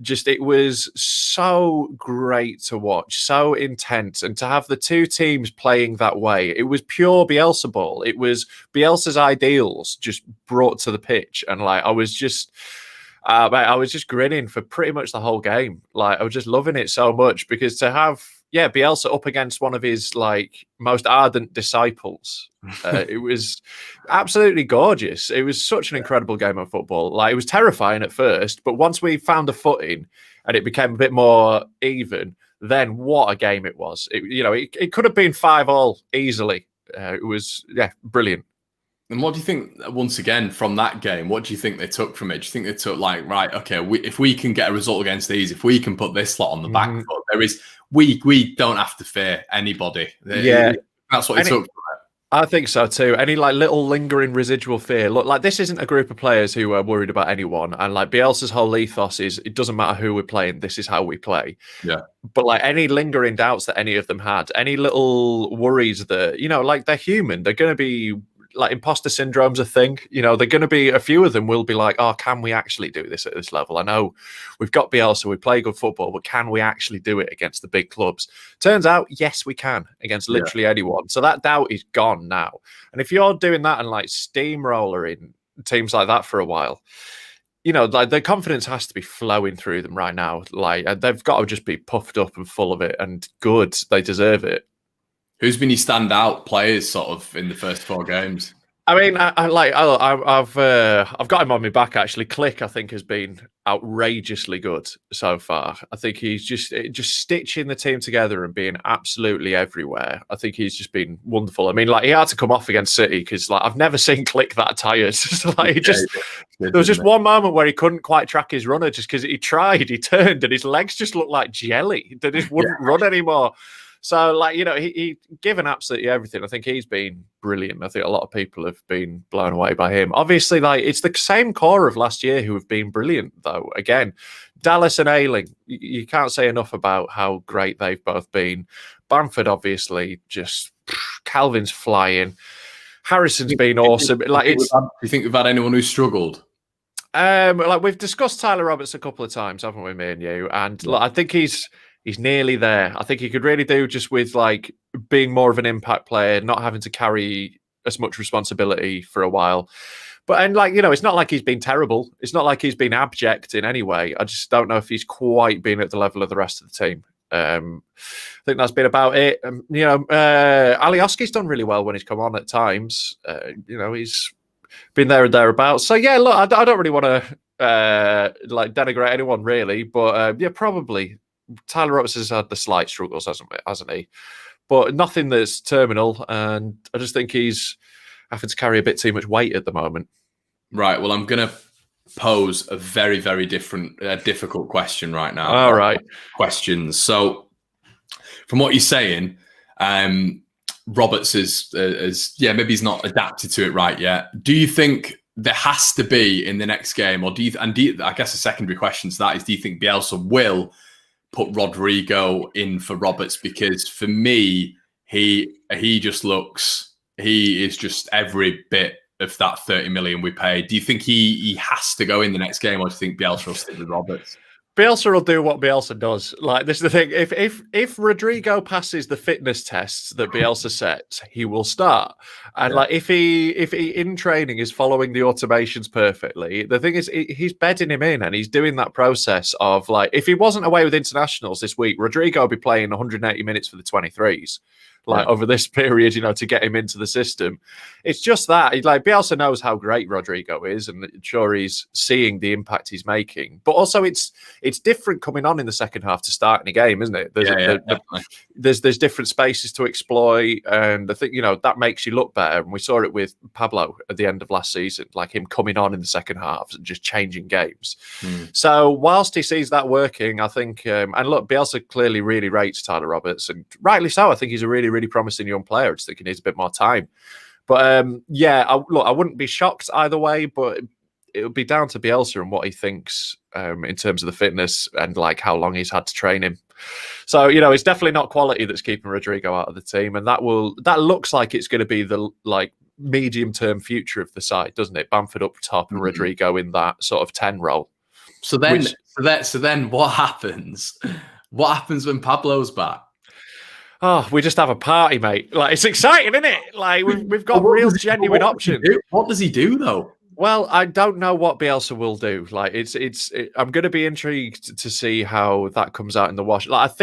Just it was so great to watch, so intense, and to have the two teams playing that way. It was pure Bielsa ball. It was Bielsa's ideals just brought to the pitch, and like I was just grinning for pretty much the whole game. Like I was just loving it so much because to have Bielsa up against one of his like most ardent disciples. It was absolutely gorgeous. It was such an incredible game of football. Like it was terrifying at first, but once we found a footing and it became a bit more even, then what a game it was. It could have been 5-5 easily. It was brilliant. And what do you think, once again, from that game, what do you think they took from it? Do you think they took like, right, okay, if we can get a result against these, if we can put this slot on the back foot, we don't have to fear anybody. That's what they took from it. I think so too. Any like little lingering residual fear. Look, like this isn't a group of players who are worried about anyone. And like Bielsa's whole ethos is it doesn't matter who we're playing, this is how we play. Yeah. But like any lingering doubts that any of them had, any little worries that, like they're human, they're going to be like imposter syndrome's a thing. They're going to be a few of them will be like, oh, can we actually do this at this level? I know we've got Bielsa, we play good football, but can we actually do it against the big clubs? Turns out, yes, we can against literally anyone. So that doubt is gone now. And if you're doing that and like steamrolling teams like that for a while, like their confidence has to be flowing through them right now. Like they've got to just be puffed up and full of it and good. They deserve it. Who's been your standout players sort of in the first 4 games? I mean, I've got him on my back actually. Click, I think, has been outrageously good so far. I think he's just stitching the team together and being absolutely everywhere. I think he's just been wonderful. I mean, like he had to come off against City because like I've never seen Click that tired. Like there was just one moment where he couldn't quite track his runner just because he tried, he turned, and his legs just looked like jelly. They just wouldn't run anymore. So, like, he given absolutely everything. I think he's been brilliant. I think a lot of people have been blown away by him. Obviously, like, it's the same core of last year who have been brilliant, though. Again, Dallas and Ayling, you can't say enough about how great they've both been. Bamford, obviously, just Calvin's flying. Harrison's been awesome. Do you think we've had anyone who struggled? Like, we've discussed Tyler Roberts a couple of times, haven't we, me and you? And I think he's nearly there. I think he could really do just with like being more of an impact player, not having to carry as much responsibility for a while. But it's not like he's been terrible. It's not like he's been abject in any way. I just don't know if he's quite been at the level of the rest of the team. I think that's been about it. Alioski's done really well when he's come on at times. He's been there and thereabouts. So yeah, look, I don't really want to denigrate anyone really, but probably. Tyler Roberts has had the slight struggles, hasn't he? But nothing that's terminal, and I just think he's having to carry a bit too much weight at the moment. Right. Well, I'm going to pose a very, very difficult question right now. All right. Questions. So, from what you're saying, Roberts is maybe he's not adapted to it right yet. Do you think there has to be in the next game, or I guess a secondary question to that is, do you think Bielsa will put Rodrigo in for Roberts? Because for me, he is just every bit of that 30 million we paid. Do you think he has to go in the next game, or do you think Bielsa will stick with Roberts? Bielsa will do what Bielsa does. Like, this is the thing. If Rodrigo passes the fitness tests that Bielsa sets, he will start. And like if he in training is following the automations perfectly, the thing is he's bedding him in and he's doing that process of like, if he wasn't away with internationals this week, Rodrigo would be playing 180 minutes for the 23s. like over this period, to get him into the system. It's just that like Bielsa knows how great Rodrigo is, and sure he's seeing the impact he's making. But also it's different coming on in the second half to starting a game, isn't it? There's different spaces to exploit, and I think that makes you look better. And we saw it with Pablo at the end of last season, like him coming on in the second half and just changing games. So whilst he sees that working, I think, and look, Bielsa clearly really rates Tyler Roberts, and rightly so. I think he's a really, really promising young player. I just think he needs a bit more time. But I wouldn't be shocked either way, but it would be down to Bielsa and what he thinks in terms of the fitness and like how long he's had to train him. So, it's definitely not quality that's keeping Rodrigo out of the team. And that looks like it's going to be the like medium-term future of the side, doesn't it? Bamford up top and Rodrigo in that sort of 10 role. So then what happens? What happens when Pablo's back? Oh, we just have a party, mate. Like, it's exciting, isn't it? Like, we've got real genuine options. What does he do, though? Well, I don't know what Bielsa will do. Like, I'm going to be intrigued to see how that comes out in the wash. Like, I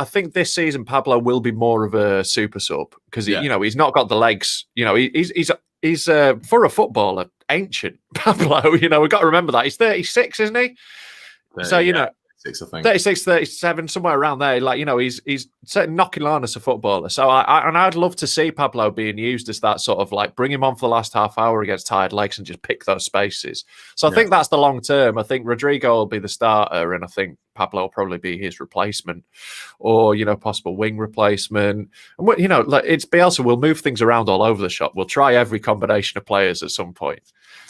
think this season Pablo will be more of a super sub because he's not got the legs. He's for a footballer ancient. Pablo, we've got to remember that he's 36, isn't he? 30, so I think 36, 37, somewhere around there. Like, he's certainly knocking on as a footballer. So I'd love to see Pablo being used as that sort of like bring him on for the last half hour against tired legs and just pick those spaces. So I think that's the long term. I think Rodrigo will be the starter, and I think Pablo will probably be his replacement, or possible wing replacement. And it's Bielsa will move things around all over the shop. We'll try every combination of players at some point.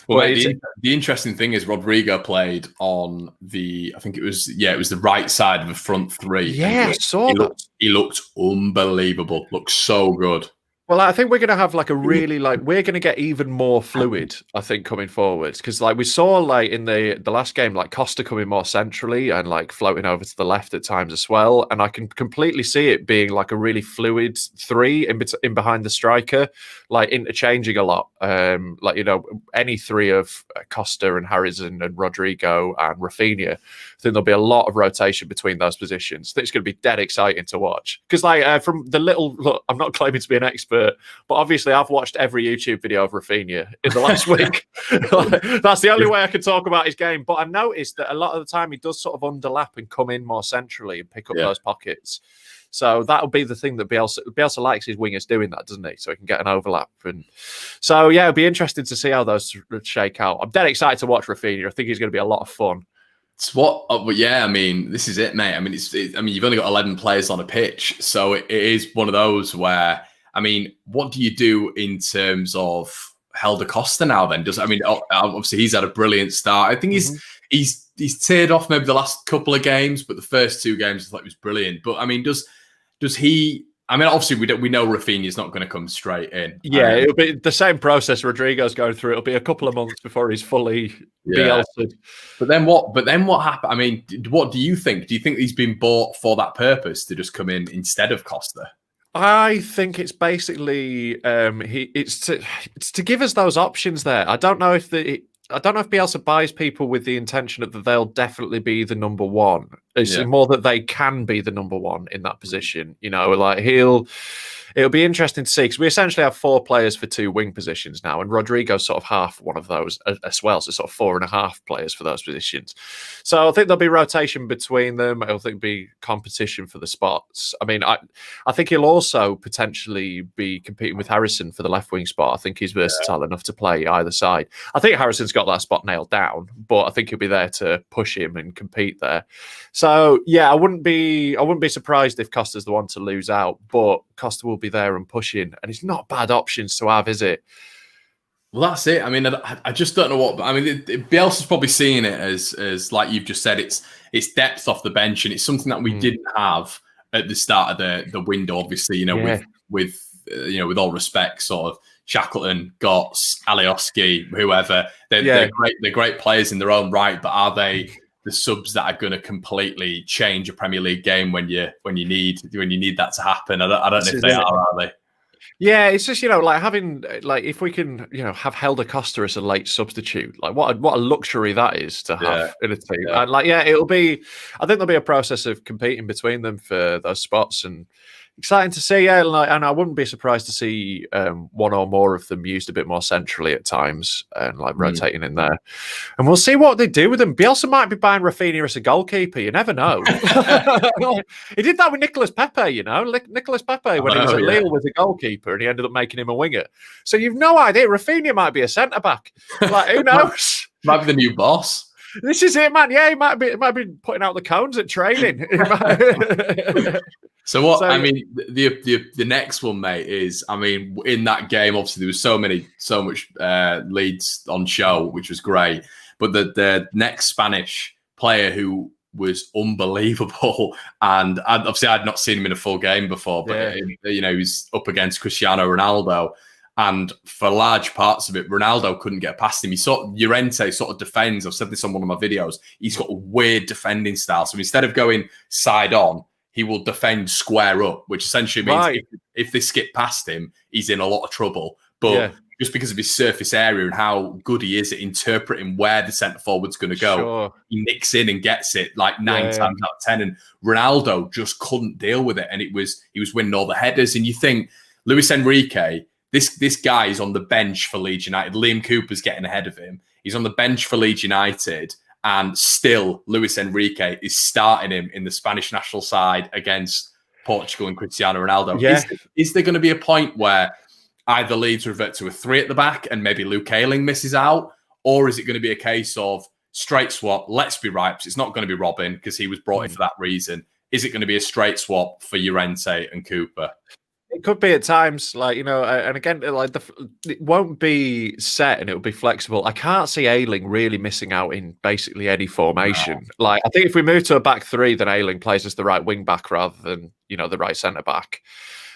Well, the interesting thing is Rodrigo played on it was the right side of the front three. Yeah, I saw that. He looked unbelievable. Looked so good. Well, I think we're going to have like a really we're going to get even more fluid, I think, coming forwards. Because we saw like in the last game, like Costa coming more centrally and like floating over to the left at times as well. And I can completely see it being like a really fluid three in behind the striker, like interchanging a lot. Any three of Costa and Harrison and Rodrigo and Rafinha, I think there'll be a lot of rotation between those positions. I think it's going to be dead exciting to watch. Because from the look, I'm not claiming to be an expert, but obviously I've watched every YouTube video of Rafinha in the last week. That's the only way I can talk about his game. But I've noticed that a lot of the time he does sort of underlap and come in more centrally and pick up those pockets. So that'll be the thing that Bielsa likes his wingers doing that, doesn't he? So he can get an overlap. And so, it'll be interesting to see how those shake out. I'm dead excited to watch Rafinha. I think he's going to be a lot of fun. This is it, mate. You've only got 11 players on a pitch. So it is one of those where, what do you do in terms of Helder Costa now then? Obviously he's had a brilliant start. I think he's teared off maybe the last couple of games, but the first two games I thought he was brilliant. But does he? Obviously we know Rafinha's not going to come straight in. Yeah, it'll be the same process Rodrigo's going through. It'll be a couple of months before he's fully Bielsa. But then what happened? What do you think? Do you think he's been bought for that purpose to just come in instead of Costa? I think it's basically it's to give us those options there. I don't know if Bielsa buys people with the intention that they'll definitely be the number one. It's more that they can be the number one in that position. It'll be interesting to see because we essentially have 4 players for 2 wing positions now, and Rodrigo's sort of half one of those as well. So sort of 4.5 players for those positions. So I think there'll be rotation between them. I think there'll be competition for the spots. I think he'll also potentially be competing with Harrison for the left wing spot. I think he's versatile enough to play either side. I think Harrison's got that spot nailed down, but I think he'll be there to push him and compete there. So I wouldn't be surprised if Costa's the one to lose out, but Costa will be there and pushing, and it's not bad options to have, is it? Well, that's it. I just don't know what. Bielsa's probably seeing it as like you've just said, it's depth off the bench, and it's something that we didn't have at the start of the window. Obviously, with all respect, sort of Shackleton, Gotts, Alioski, whoever, they're great players in their own right, but are they the subs that are going to completely change a Premier League game when you need that to happen? I don't know if they are they? Yeah, it's just having if we can have Helder Costa as a late substitute, what a luxury that is to have in a team. And it'll be. I think there'll be a process of competing between them for those spots, and exciting to see. Yeah, and I wouldn't be surprised to see one or more of them used a bit more centrally at times and rotating in there. And we'll see what they do with them. Bielsa might be buying Rafinha as a goalkeeper. You never know. He did that with Nicolas Pepe, Nicolas Pepe when he was at Lille was a goalkeeper and he ended up making him a winger. So you've no idea. Rafinha might be a centre back. Who knows? Might be the new boss. This is it, man. Yeah, he might be putting out the cones at training. So what? I mean, the next one, mate, is in that game, obviously there was so much Leeds on show, which was great. But the next Spanish player who was unbelievable, and obviously I'd not seen him in a full game before, but he was up against Cristiano Ronaldo. And for large parts of it, Ronaldo couldn't get past him. Llorente sort of defends. I've said this on one of my videos. He's got a weird defending style. So instead of going side on, he will defend square up, which essentially means if they skip past him, he's in a lot of trouble. But just because of his surface area and how good he is at interpreting where the centre forward's going to go, he nicks in and gets it like 9 times out of 10. And Ronaldo just couldn't deal with it. And he was winning all the headers. And you think, Luis Enrique, this guy is on the bench for Leeds United. Liam Cooper's getting ahead of him. He's on the bench for Leeds United, and still Luis Enrique is starting him in the Spanish national side against Portugal and Cristiano Ronaldo. Yeah. Is there going to be a point where either Leeds revert to a 3 at the back and maybe Luke Ayling misses out, or is it going to be a case of straight swap? Let's be right, because it's not going to be Robin because he was brought in for that reason. Is it going to be a straight swap for Llorente and Cooper? It could be at times, and again, it won't be set and it'll be flexible. I can't see Ayling really missing out in basically any formation. No. I think if we move to a back 3, then Ayling plays as the right wing back rather than the right centre back.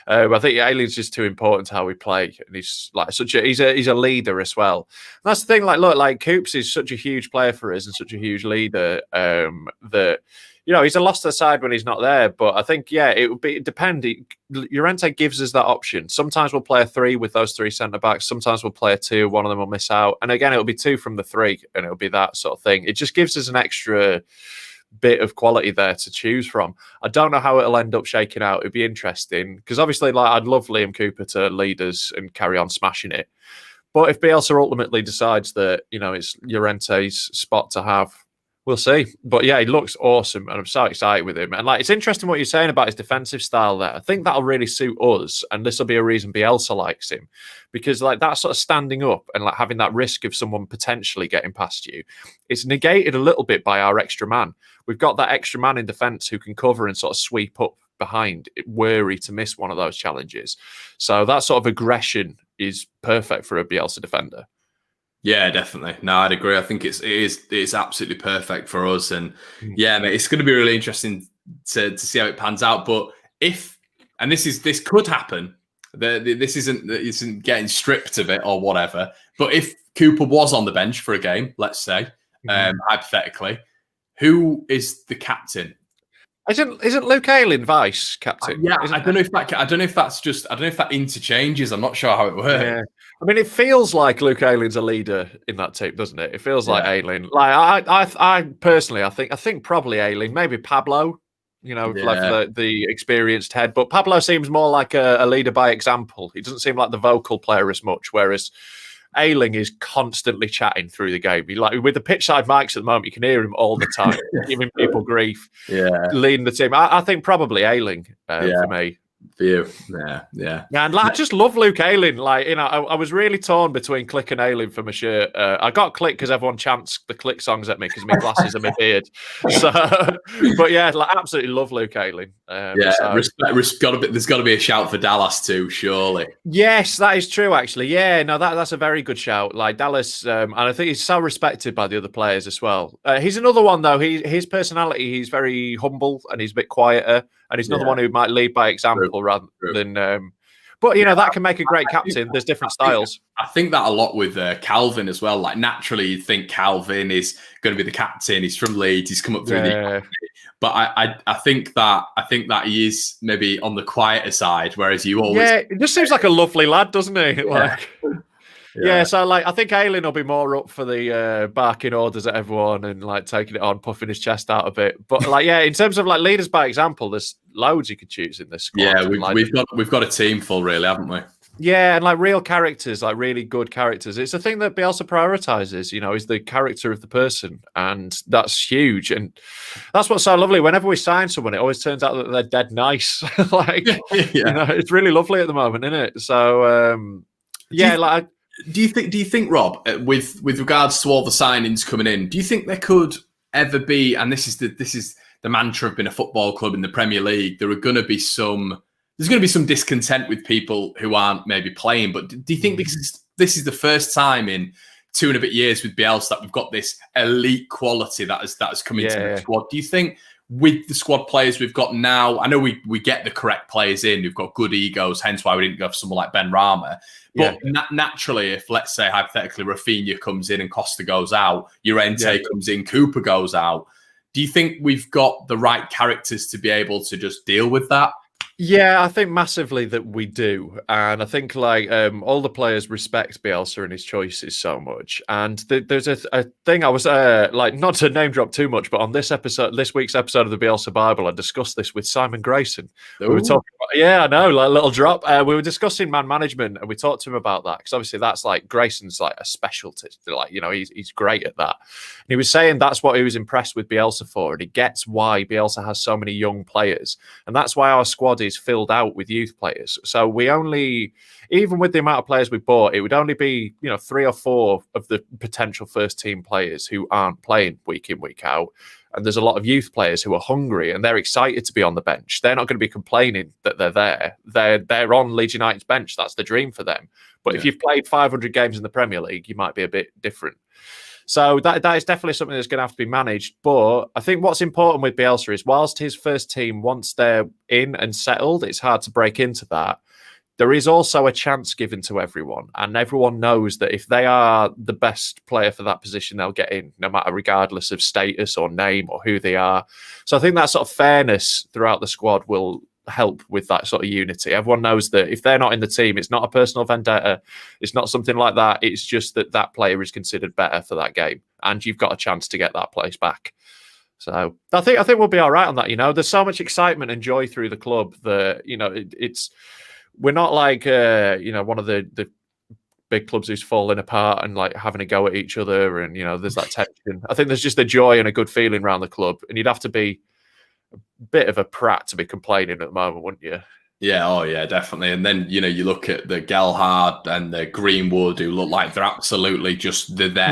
I think Ayling's just too important to how we play, and he's he's a leader as well. And that's the thing. Coops is such a huge player for us and such a huge leader that. He's a loss to the side when he's not there, but I think, it depend. Llorente gives us that option. Sometimes we'll play a 3 with those 3 centre-backs. Sometimes we'll play a 2, one of them will miss out. And again, it'll be 2 from the 3, and it'll be that sort of thing. It just gives us an extra bit of quality there to choose from. I don't know how it'll end up shaking out. It'd be interesting, because obviously, I'd love Liam Cooper to lead us and carry on smashing it. But if Bielsa ultimately decides that, it's Llorente's spot to have, we'll see. But he looks awesome, and I'm so excited with him. And it's interesting what you're saying about his defensive style there. I think that'll really suit us, and this will be a reason Bielsa likes him, because that sort of standing up and having that risk of someone potentially getting past you, it's negated a little bit by our extra man. We've got that extra man in defence who can cover and sort of sweep up behind, wary to miss one of those challenges. So that sort of aggression is perfect for a Bielsa defender. Yeah, definitely. No, I'd agree. I think it's absolutely perfect for us, and mate, it's going to be really interesting to see how it pans out. But this could happen. This isn't getting stripped of it or whatever. But if Cooper was on the bench for a game, let's say, hypothetically, who is the captain? Isn't Luke Ayling vice captain? I don't know if that interchanges. I'm not sure how it works. Yeah. I mean, it feels like Luke Ayling's a leader in that team, doesn't it? It feels like Ayling. I personally, I think probably Ayling, maybe Pablo. The experienced head, but Pablo seems more like a leader by example. He doesn't seem like the vocal player as much, whereas Ayling is constantly chatting through the game. With the pitch side mics at the moment, you can hear him all the time, giving people grief, leading the team. I think probably Ayling for me. For you, yeah. And I just love Luke Ayling. I was really torn between Click and Ayling for my shirt. I got Click because everyone chants the Click songs at me because my glasses are my beard. So, but absolutely love Luke Ayling. Respect. There's got to be a shout for Dallas too, surely. Yes, that is true. Actually, that's a very good shout. Dallas, and I think he's so respected by the other players as well. He's another one though. His personality, he's very humble and he's a bit quieter. And he's another one who might lead by example rather than. But that can make a great captain. There's different styles. I think that a lot with Calvin as well. Naturally, you think Calvin is going to be the captain. He's from Leeds. He's come up through the academy. But I think that he is maybe on the quieter side, whereas you always. Yeah, it just seems like a lovely lad, doesn't he? Yeah, so like I think Ayling will be more up for the barking orders at everyone and like taking it on, puffing his chest out a bit. But like, yeah, in terms of like leaders by example, there's loads you could choose in this squad. Yeah, we've got a team full, really, haven't we? Yeah, and like real characters, like really good characters. It's a thing that Bielsa prioritizes, is the character of the person. And that's huge. And that's what's so lovely. Whenever we sign someone, it always turns out that they're dead nice. It's really lovely at the moment, isn't it? So, do you think, Rob, with regards to all the signings coming in, do you think there could ever be, and this is the mantra of being a football club in the Premier League, there's going to be some discontent with people who aren't maybe playing, but do you think because this is the first time in 2 and a bit years with Bielsa that we've got this elite quality that has come into the squad? Do you think with the squad players we've got now, I know we get the correct players in, we've got good egos, hence why we didn't go for someone like Ben Rama. But naturally, if let's say hypothetically Rafinha comes in and Costa goes out, Llorente comes in, Cooper goes out, do you think we've got the right characters to be able to just deal with that? Yeah, I think massively that we do. And I think like all the players respect Bielsa and his choices so much. And there's a thing I was like, not to name drop too much, but on this week's episode of the Bielsa Bible, I discussed this with Simon Grayson. We were talking about, I know, like a little drop. We were discussing man management and we talked to him about that. Because obviously that's like Grayson's like a specialty. Like, he's great at that. And he was saying that's what he was impressed with Bielsa for. And he gets why Bielsa has so many young players. And that's why our squad is filled out with youth players. So we only, even with the amount of players we bought, it would only be 3 or 4 of the potential first team players who aren't playing week in, week out. And there's a lot of youth players who are hungry and they're excited to be on the bench. They're not going to be complaining that they're there. They're on Leeds United's bench. That's the dream for them. But if you've played 500 games in the Premier League, you might be a bit different. So that is definitely something that's going to have to be managed. But I think what's important with Bielsa is whilst his first team, once they're in and settled, it's hard to break into that. There is also a chance given to everyone. And everyone knows that if they are the best player for that position, they'll get in, no matter regardless of status or name or who they are. So I think that sort of fairness throughout the squad will help with that sort of unity. Everyone knows that if they're not in the team, it's not a personal vendetta. It's not something like that. It's just that player is considered better for that game, and you've got a chance to get that place back. So I think we'll be all right on that. There's so much excitement and joy through the club that we're not like one of the big clubs who's falling apart and like having a go at each other, and there's that tension. I think there's just a joy and a good feeling around the club, and you'd have to be a bit of a prat to be complaining at the moment, wouldn't you? Yeah, oh yeah, definitely. And then you look at the Gelhardt and the Greenwood, who look like they're absolutely just there.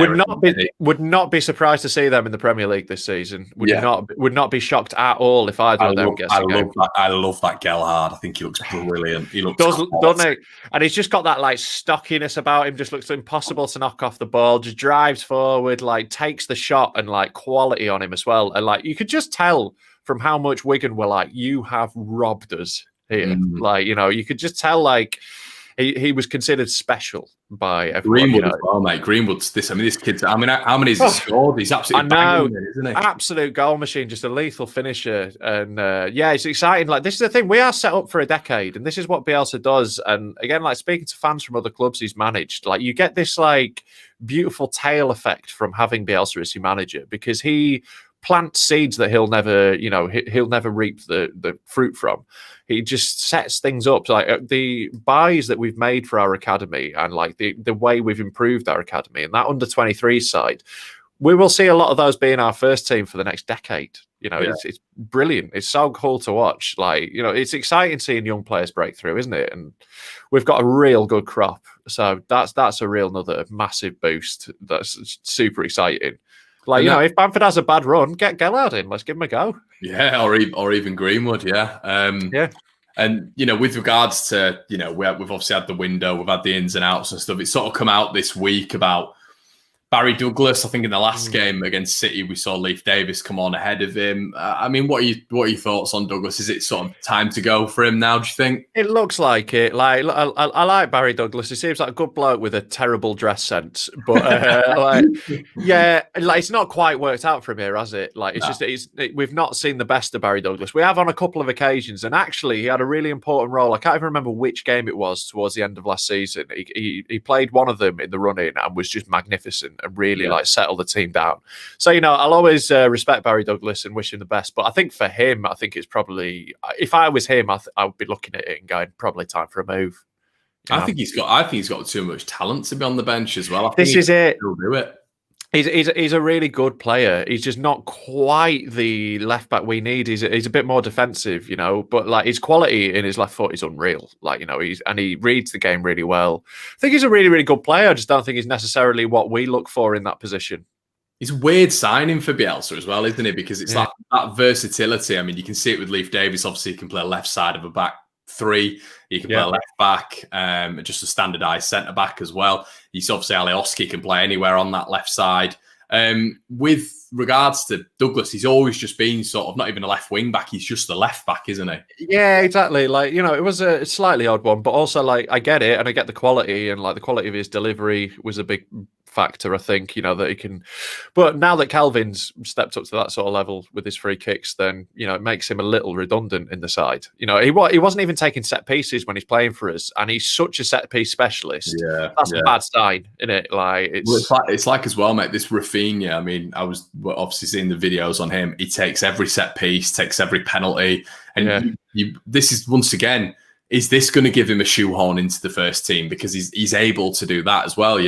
Would not be surprised to see them in the Premier League this season. Would not be shocked at all if either of them gets a game. I love that Gelhardt. I think he looks brilliant. He looks doesn't he? And he's just got that like stockiness about him. Just looks impossible to knock off the ball. Just drives forward, like takes the shot, and like quality on him as well. And like you could just tell from how much Wigan were like, you have robbed us here. Like, you could just tell like he was considered special by everyone. Greenwood as well, mate. Greenwood's this kid's, how many has he scored? He's absolutely banging it, isn't he? Absolute goal machine, just a lethal finisher. And it's exciting. Like, this is the thing, we are set up for a decade, and this is what Bielsa does. And again, like speaking to fans from other clubs he's managed, like you get this like beautiful tail effect from having Bielsa as your manager, because he plants seeds that he'll never reap the fruit from. He just sets things up. Like the buys that we've made for our academy, and like the way we've improved our academy, and that under-23 side, we will see a lot of those being our first team for the next decade. It's brilliant. It's so cool to watch. Like, it's exciting seeing young players break through, isn't it? And we've got a real good crop. So that's a real another massive boost. That's super exciting. Like, if Bamford has a bad run, get Gelhardt in. Let's give him a go. Yeah, or even Greenwood, yeah. And, with regards to, we've obviously had the window, we've had the ins and outs and stuff. It's sort of come out this week about Barry Douglas, I think in the last game against City, we saw Leif Davis come on ahead of him. I mean, what are your thoughts on Douglas? Is it sort of time to go for him now, do you think? It looks like it. Like I like Barry Douglas. He seems like a good bloke with a terrible dress sense. But yeah, like it's not quite worked out for him here, has it? Like we've not seen the best of Barry Douglas. We have on a couple of occasions, and actually he had a really important role. I can't even remember which game it was towards the end of last season. He played one of them in the run-in and was just magnificent and really like settled the team down. So I'll always respect Barry Douglas and wish him the best. But I think for him, I think it's probably, if I was him, I would be looking at it and going, probably time for a move. I think he's got too much talent to be on the bench as well. This is it. He'll do it. He's a really good player. He's just not quite the left back we need. He's a bit more defensive, but like his quality in his left foot is unreal. Like, he reads the game really well. I think he's a really, really good player. I just don't think he's necessarily what we look for in that position. It's a weird signing for Bielsa as well, isn't it? Because it's like that versatility. I mean, you can see it with Leif Davis. Obviously, he can play left side of a back three. He can play left back, just a standardised centre back as well. He's obviously Alioski can play anywhere on that left side. With regards to Douglas, he's always just been sort of not even a left wing back. He's just the left back, isn't he? Yeah, exactly. Like, it was a slightly odd one, but also like I get it and I get the quality, and like the quality of his delivery was a big factor, I think, that he can. But now that Calvin's stepped up to that sort of level with his free kicks, then it makes him a little redundant in the side. He wasn't even taking set pieces when he's playing for us, and he's such a set piece specialist. That's a bad sign, isn't it? Like it's like as well, mate. This Rafinha. I mean, I was obviously seeing the videos on him. He takes every set piece, takes every penalty, and this is once again. Is this going to give him a shoehorn into the first team because he's able to do that as well?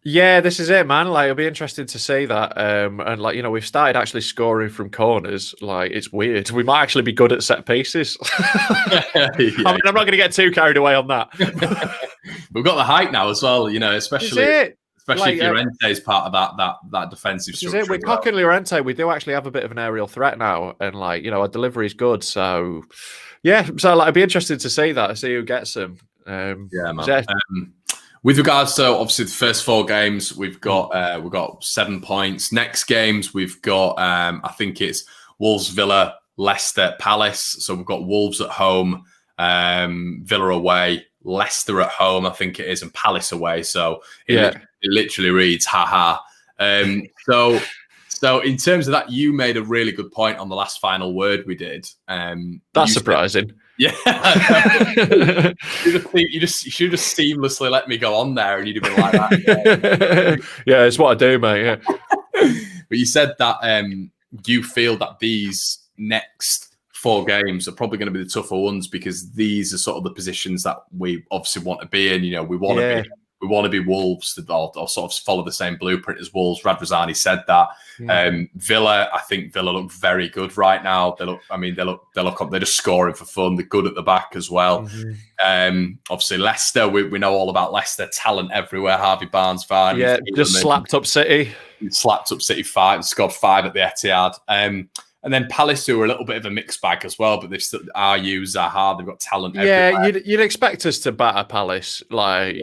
Yeah, this is it, man. Like, it'll be interesting to see that. And like, we've started actually scoring from corners. Like, it's weird. We might actually be good at set pieces. I mean, I'm not going to get too carried away on that. We've got the height now as well, especially if Llorente is part of that defensive structure. With Cock and Llorente, we do actually have a bit of an aerial threat now, and like, our delivery is good. So yeah, like, it'd be interesting to see that, see who gets them. Man. With regards to obviously the first 4 games, we've got 7 points. Next games we've got I think it's Wolves, Villa, Leicester, Palace. So we've got Wolves at home, Villa away, Leicester at home, I think it is, and Palace away. So it literally reads ha. So in terms of that, you made a really good point on the last final word we did. That's surprising. Yeah, you should just seamlessly let me go on there, and you'd have been like that. Yeah, it's what I do, mate. Yeah. But you said that you feel that these next 4 games are probably going to be the tougher ones because these are sort of the positions that we obviously want to be in. We want to be. We want to be Wolves or sort of follow the same blueprint as Wolves. Radrizzani said that. Villa, I think Villa look very good right now. They're just scoring for fun. They're good at the back as well. Obviously Leicester, we know all about Leicester. Talent everywhere. Harvey Barnes, fine. Yeah, just slapped up City. Slapped up City 5, scored 5 at the Etihad. And then Palace, who are a little bit of a mixed bag as well, but they've still Ayew, Zaha, they've got talent everywhere. Yeah, you'd expect us to batter Palace. Like,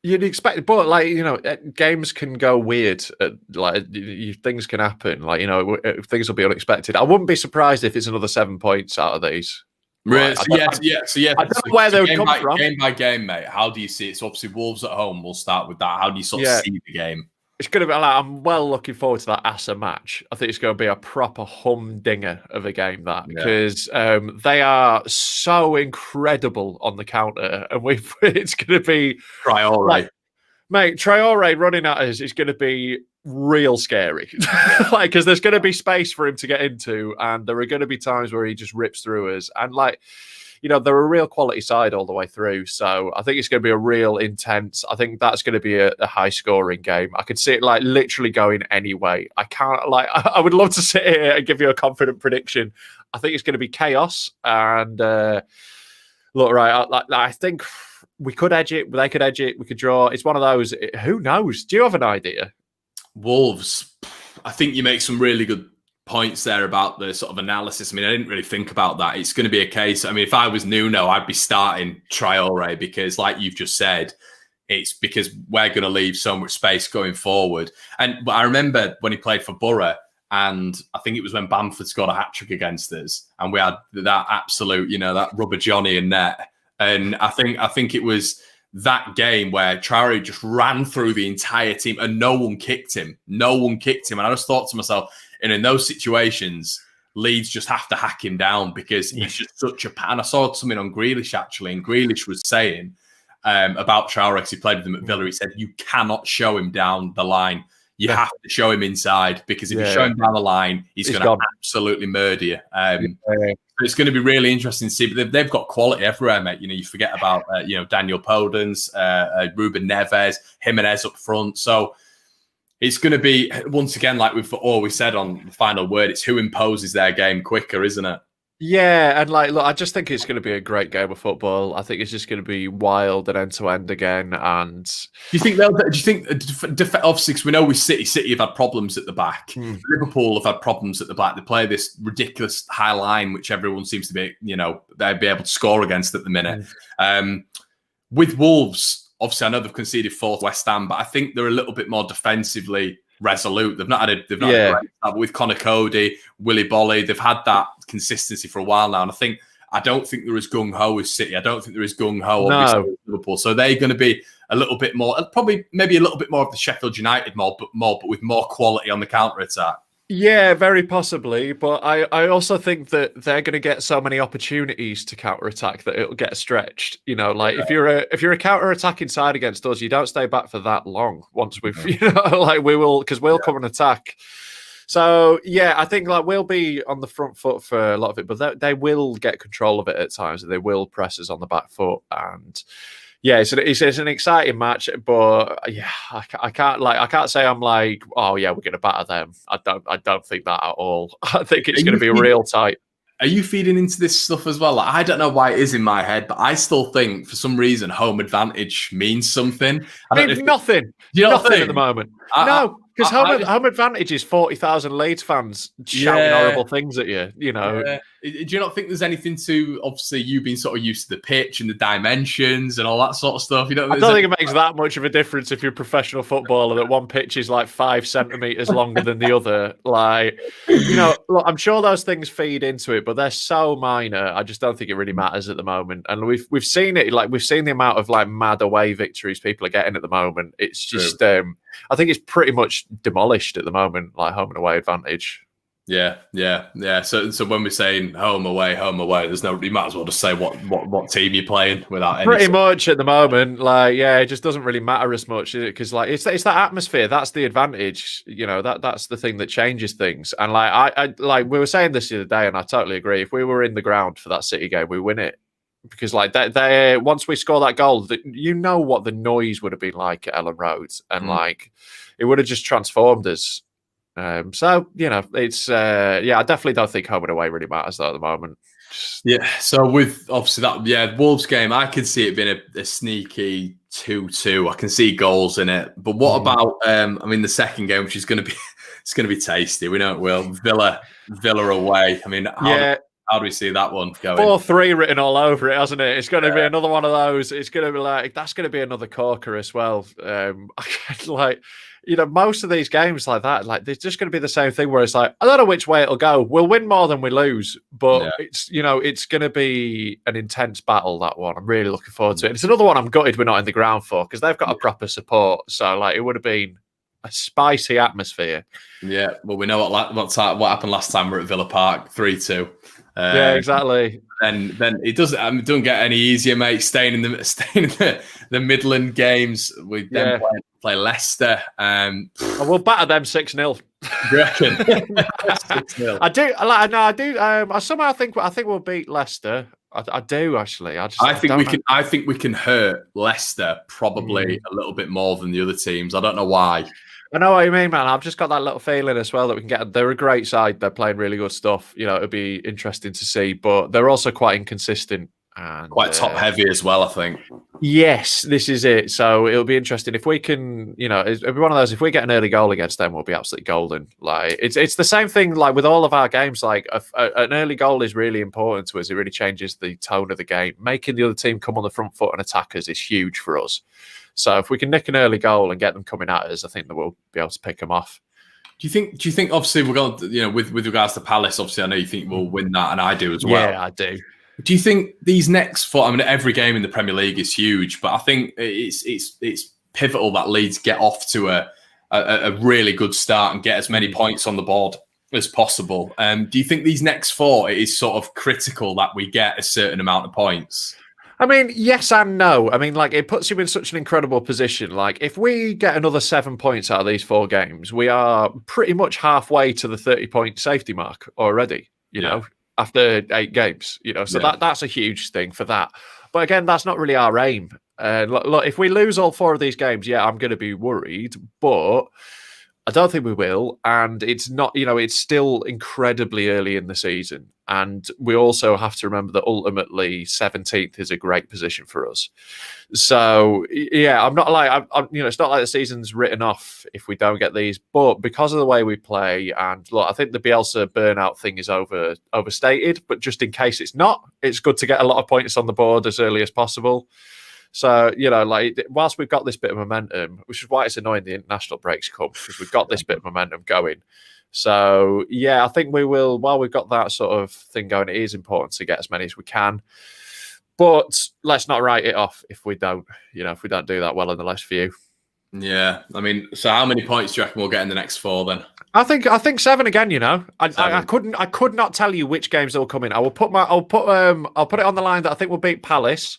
you'd expect, but like, games can go weird. Things can happen. Like, things will be unexpected. I wouldn't be surprised if it's another 7 points out of these. Right. I don't know where they would come from. Game by game, mate. How do you see it? So obviously Wolves at home. We'll start with that. How do you sort of see the game? It's going to be like, I'm well looking forward to that Asa match. I think it's going to be a proper humdinger of a game, because they are so incredible on the counter, and it's going to be Traore. Like, mate, Traore running at us is going to be real scary. Like, because there's going to be space for him to get into, and there are going to be times where he just rips through us, and like, they're a real quality side all the way through. So I think it's going to be a real intense. I think that's going to be a high scoring game. I could see it like literally going any way. I can't like. I would love to sit here and give you a confident prediction. I think it's going to be chaos. And look, right, I think we could edge it. They could edge it. We could draw. It's one of those. Who knows? Do you have an idea? Wolves. I think you make some really good points there about the sort of analysis. I mean, I didn't really think about that. It's going to be a case. I mean, if I was Nuno, I'd be starting Traore because, like you've just said, it's because we're going to leave so much space going forward. But I remember when he played for Borough, and I think it was when Bamford scored a hat-trick against us, and we had that absolute, that rubber Johnny in net. And I think it was that game where Traore just ran through the entire team and no one kicked him. And I just thought to myself, in those situations, Leeds just have to hack him down because he's just such a... And I saw something on Grealish, actually, and Grealish was saying about Traore, because he played with him at Villa. He said, you cannot show him down the line. You have to show him inside, because if you show him down the line, he's going to absolutely murder you. It's going to be really interesting to see. But they've got quality everywhere, mate. You forget about Daniel Podence, Ruben Neves, Jimenez up front. So it's going to be, once again, like we've always said on the final word, it's who imposes their game quicker, isn't it? Yeah, and look, I just think it's going to be a great game of football. I think it's just going to be wild and end to end again. And do you think obviously, because we know with City have had problems at the back. Liverpool have had problems at the back. They play this ridiculous high line, which everyone seems to be, they'd be able to score against at the minute. With Wolves, obviously, I know they've conceded 4th West Ham, but I think they're a little bit more defensively resolute. They've not had a great start with Connor Cody, Willy Bolly. They've had that consistency for a while now, and I don't think they're as gung ho as City. I don't think they're as gung ho obviously with Liverpool. So they're going to be a little bit more, probably maybe a little bit more of the Sheffield United mold, but with more quality on the counter attack. Yeah, very possibly. But I also think that they're going to get so many opportunities to counter-attack that it'll get stretched. If you're a counter-attacking side against us, you don't stay back for that long. Once we've, we will, because we'll come and attack. So yeah, I think we'll be on the front foot for a lot of it, but they will get control of it at times, and they will press us on the back foot. And yeah, it's an exciting match, but yeah, I can't say I'm like, oh yeah, we're going to batter them. I don't think that at all. I think it's going to be real tight. Are you feeding into this stuff as well? I don't know why it is in my head, but I still think for some reason home advantage means something. I mean, nothing. Nothing at the moment. No. Because home advantage is 40,000 Leeds fans shouting horrible things at you, Do you not think there's anything to, obviously, you being sort of used to the pitch and the dimensions and all that sort of stuff? I don't think it makes that much of a difference if you're a professional footballer, that one pitch is 5 centimetres longer than the other. Look, I'm sure those things feed into it, but they're so minor. I just don't think it really matters at the moment. And we've seen it, we've seen the amount of mad away victories people are getting at the moment. It's just, I think it's pretty much demolished at the moment, home and away advantage. Yeah. So when we're saying home away, there's no. You might as well just say what team you're playing without any. Pretty much at the moment, it just doesn't really matter as much, because it's that atmosphere. That's the advantage. That's the thing that changes things. And we were saying this the other day, and I totally agree. If we were in the ground for that City game, we win it. Because they once we score that goal, what the noise would have been like at Ellen Road, and it would have just transformed us. It's I definitely don't think home and away really matters though at the moment. Yeah. So with obviously that Wolves game, I can see it being a sneaky 2-2. I can see goals in it. But what about the second game, which is going to be it's going to be tasty. We know it will. Villa away. How do we see that one going? 4-3 written all over it, hasn't it? It's going to be another one of those. It's going to be that's going to be another corker as well. Most of these games like that, there's just going to be the same thing where it's I don't know which way it'll go. We'll win more than we lose, but it's going to be an intense battle, that one. I'm really looking forward to it. It's another one I'm gutted we're not in the ground for, because they've got a proper support. So it would have been a spicy atmosphere. Yeah, well, we know what happened last time we were at Villa Park, 3-2. Yeah, exactly. Then it doesn't get any easier, mate. Staying in the Midland games, we then play Leicester. We'll batter them 6-0. You reckon? 6-0. I somehow think we'll beat Leicester. I do actually. I think we can hurt Leicester probably a little bit more than the other teams. I don't know why. I know what you mean, man. I've just got that little feeling as well that we can get. They're a great side. They're playing really good stuff. It'll be interesting to see, but they're also quite inconsistent and quite top heavy as well, I think. Yes, this is it. So it'll be interesting if we can. It'll be one of those. If we get an early goal against them, we'll be absolutely golden. It's the same thing. With all of our games, an early goal is really important to us. It really changes the tone of the game. Making the other team come on the front foot and attack us is huge for us. So if we can nick an early goal and get them coming at us, I think that we'll be able to pick them off. Do you think obviously we're going to, with regards to Palace, obviously I know you think we'll win that, and I do as well. Yeah, I do. Do you think these next 4? I mean, every game in the Premier League is huge, but I think it's pivotal that Leeds get off to a really good start and get as many points on the board as possible. Do you think these next 4, it is sort of critical that we get a certain amount of points? I mean, yes and no. I mean, like, it puts you in such an incredible position. Like, if we get another 7 points out of these 4 games, we are pretty much halfway to the 30-point safety mark already, you know, after 8 games, So that's a huge thing for that. But again, that's not really our aim. Look, if we lose all 4 of these games, I'm going to be worried, but I don't think we will. And it's not, it's still incredibly early in the season. And we also have to remember that ultimately 17th is a great position for us. So, I'm not like, it's not like the season's written off if we don't get these. But because of the way we play, and look, I think the Bielsa burnout thing is overstated. But just in case it's not, it's good to get a lot of points on the board as early as possible. So, whilst we've got this bit of momentum, which is why it's annoying the international breaks come, because we've got this bit of momentum going. So, I think we will, while we've got that sort of thing going, it is important to get as many as we can. But let's not write it off if we don't, if we don't do that well in the last few. Yeah. I mean, so how many points do you reckon we'll get in the next 4 then? I think 7 again, I could not tell you which games they'll come in. I'll put it on the line that I think we'll beat Palace.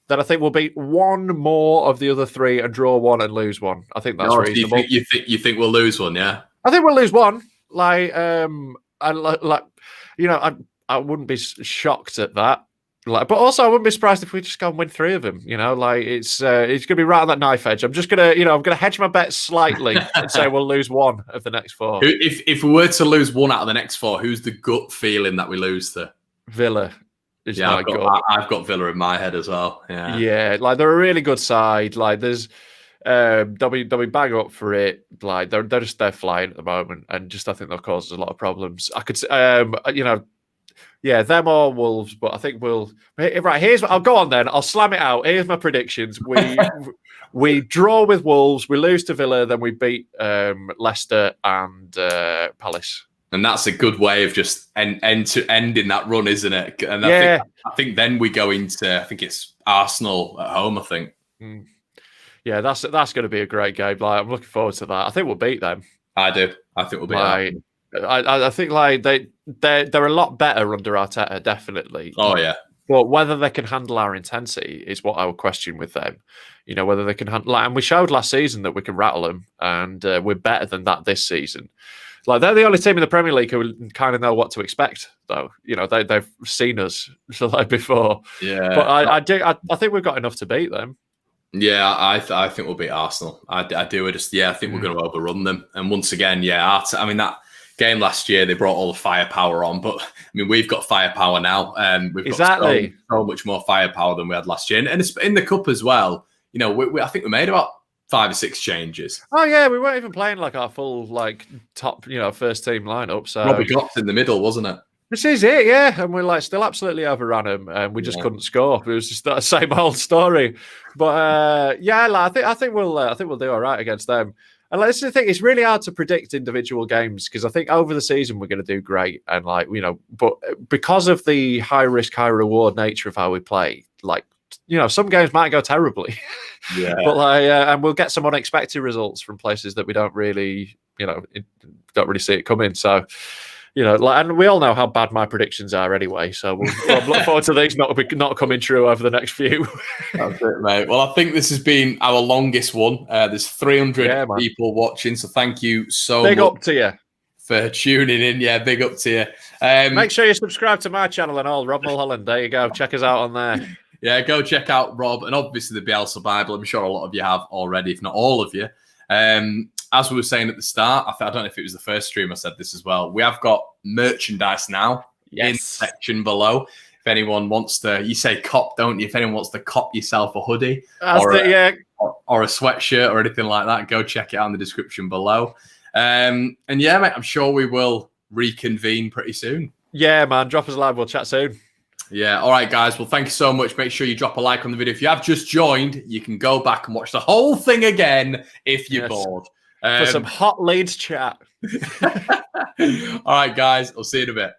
Then I think we'll beat 1 more of the other 3 and draw 1 and lose 1. I think that's reasonable. You think we'll lose 1, yeah? I think we'll lose 1. I wouldn't be shocked at that. But also I wouldn't be surprised if we just go and win 3 of them. It's going to be right on that knife edge. I'm just going to hedge my bet slightly and say we'll lose 1 of the next 4. If we were to lose 1 out of the next 4, who's the gut feeling that we lose to? Villa. I've got Villa in my head as well. Yeah, like they're a really good side. Like there's they'll be bang up for it. Like they're flying at the moment, and just I think they'll cause us a lot of problems. I could them or Wolves, but I think we'll right. I'll go on then. I'll slam it out. Here's my predictions. We draw with Wolves, we lose to Villa, then we beat Leicester and Palace. And that's a good way of just ending that run, isn't it? And I think then we go into, I think it's Arsenal at home, I think. Yeah, that's going to be a great game. Like, I'm looking forward to that. I think we'll beat them. I do. I think we'll beat them. I think like they're a lot better under Arteta, definitely. Oh, yeah. But whether they can handle our intensity is what I would question with them. Whether they can handle, and we showed last season that we can rattle them, and we're better than that this season. Like they're the only team in the Premier League who kind of know what to expect, though. They've seen us before. Yeah, but I think we've got enough to beat them. Yeah, I think we'll beat Arsenal. I do. I think we're going to overrun them. And once again, that game last year they brought all the firepower on, but I mean we've got firepower now. We've got so much more firepower than we had last year, and it's in the cup as well. I think we made about 5 or 6 changes. Oh yeah, we weren't even playing like our full top first team lineup. So Robbie Gott's in the middle, wasn't it? This is it, yeah. And we're still absolutely overran them, and we just couldn't score. It was just that same old story. But I think we'll do all right against them. And this is the thing; it's really hard to predict individual games because I think over the season we're going to do great, and but because of the high risk, high reward nature of how we play, some games might go terribly. Yeah. But and we'll get some unexpected results from places that we don't really see it coming. So, and we all know how bad my predictions are anyway. So we'll look forward to these not coming true over the next few. That's it, mate. Well, I think this has been our longest one. There's 300 people watching, so thank you so much. Big up to you for tuning in. Yeah, big up to you. Make sure you subscribe to my channel and all. Rob Mulholland. There you go. Check us out on there. Yeah, go check out Rob and obviously the Bielsa Bible. I'm sure a lot of you have already, if not all of you. As we were saying at the start, I don't know if it was the first stream I said this as well. We have got merchandise now in the section below. If anyone wants to, you say cop, don't you? If anyone wants to cop yourself a hoodie or a sweatshirt or anything like that, go check it out in the description below. And yeah, mate, I'm sure we will reconvene pretty soon. Yeah, man. Drop us a line. We'll chat soon. Yeah. All right, guys. Well, thank you so much. Make sure you drop a like on the video. If you have just joined, you can go back and watch the whole thing again if you're bored. For some hot Leeds chat. All right, guys. I'll see you in a bit.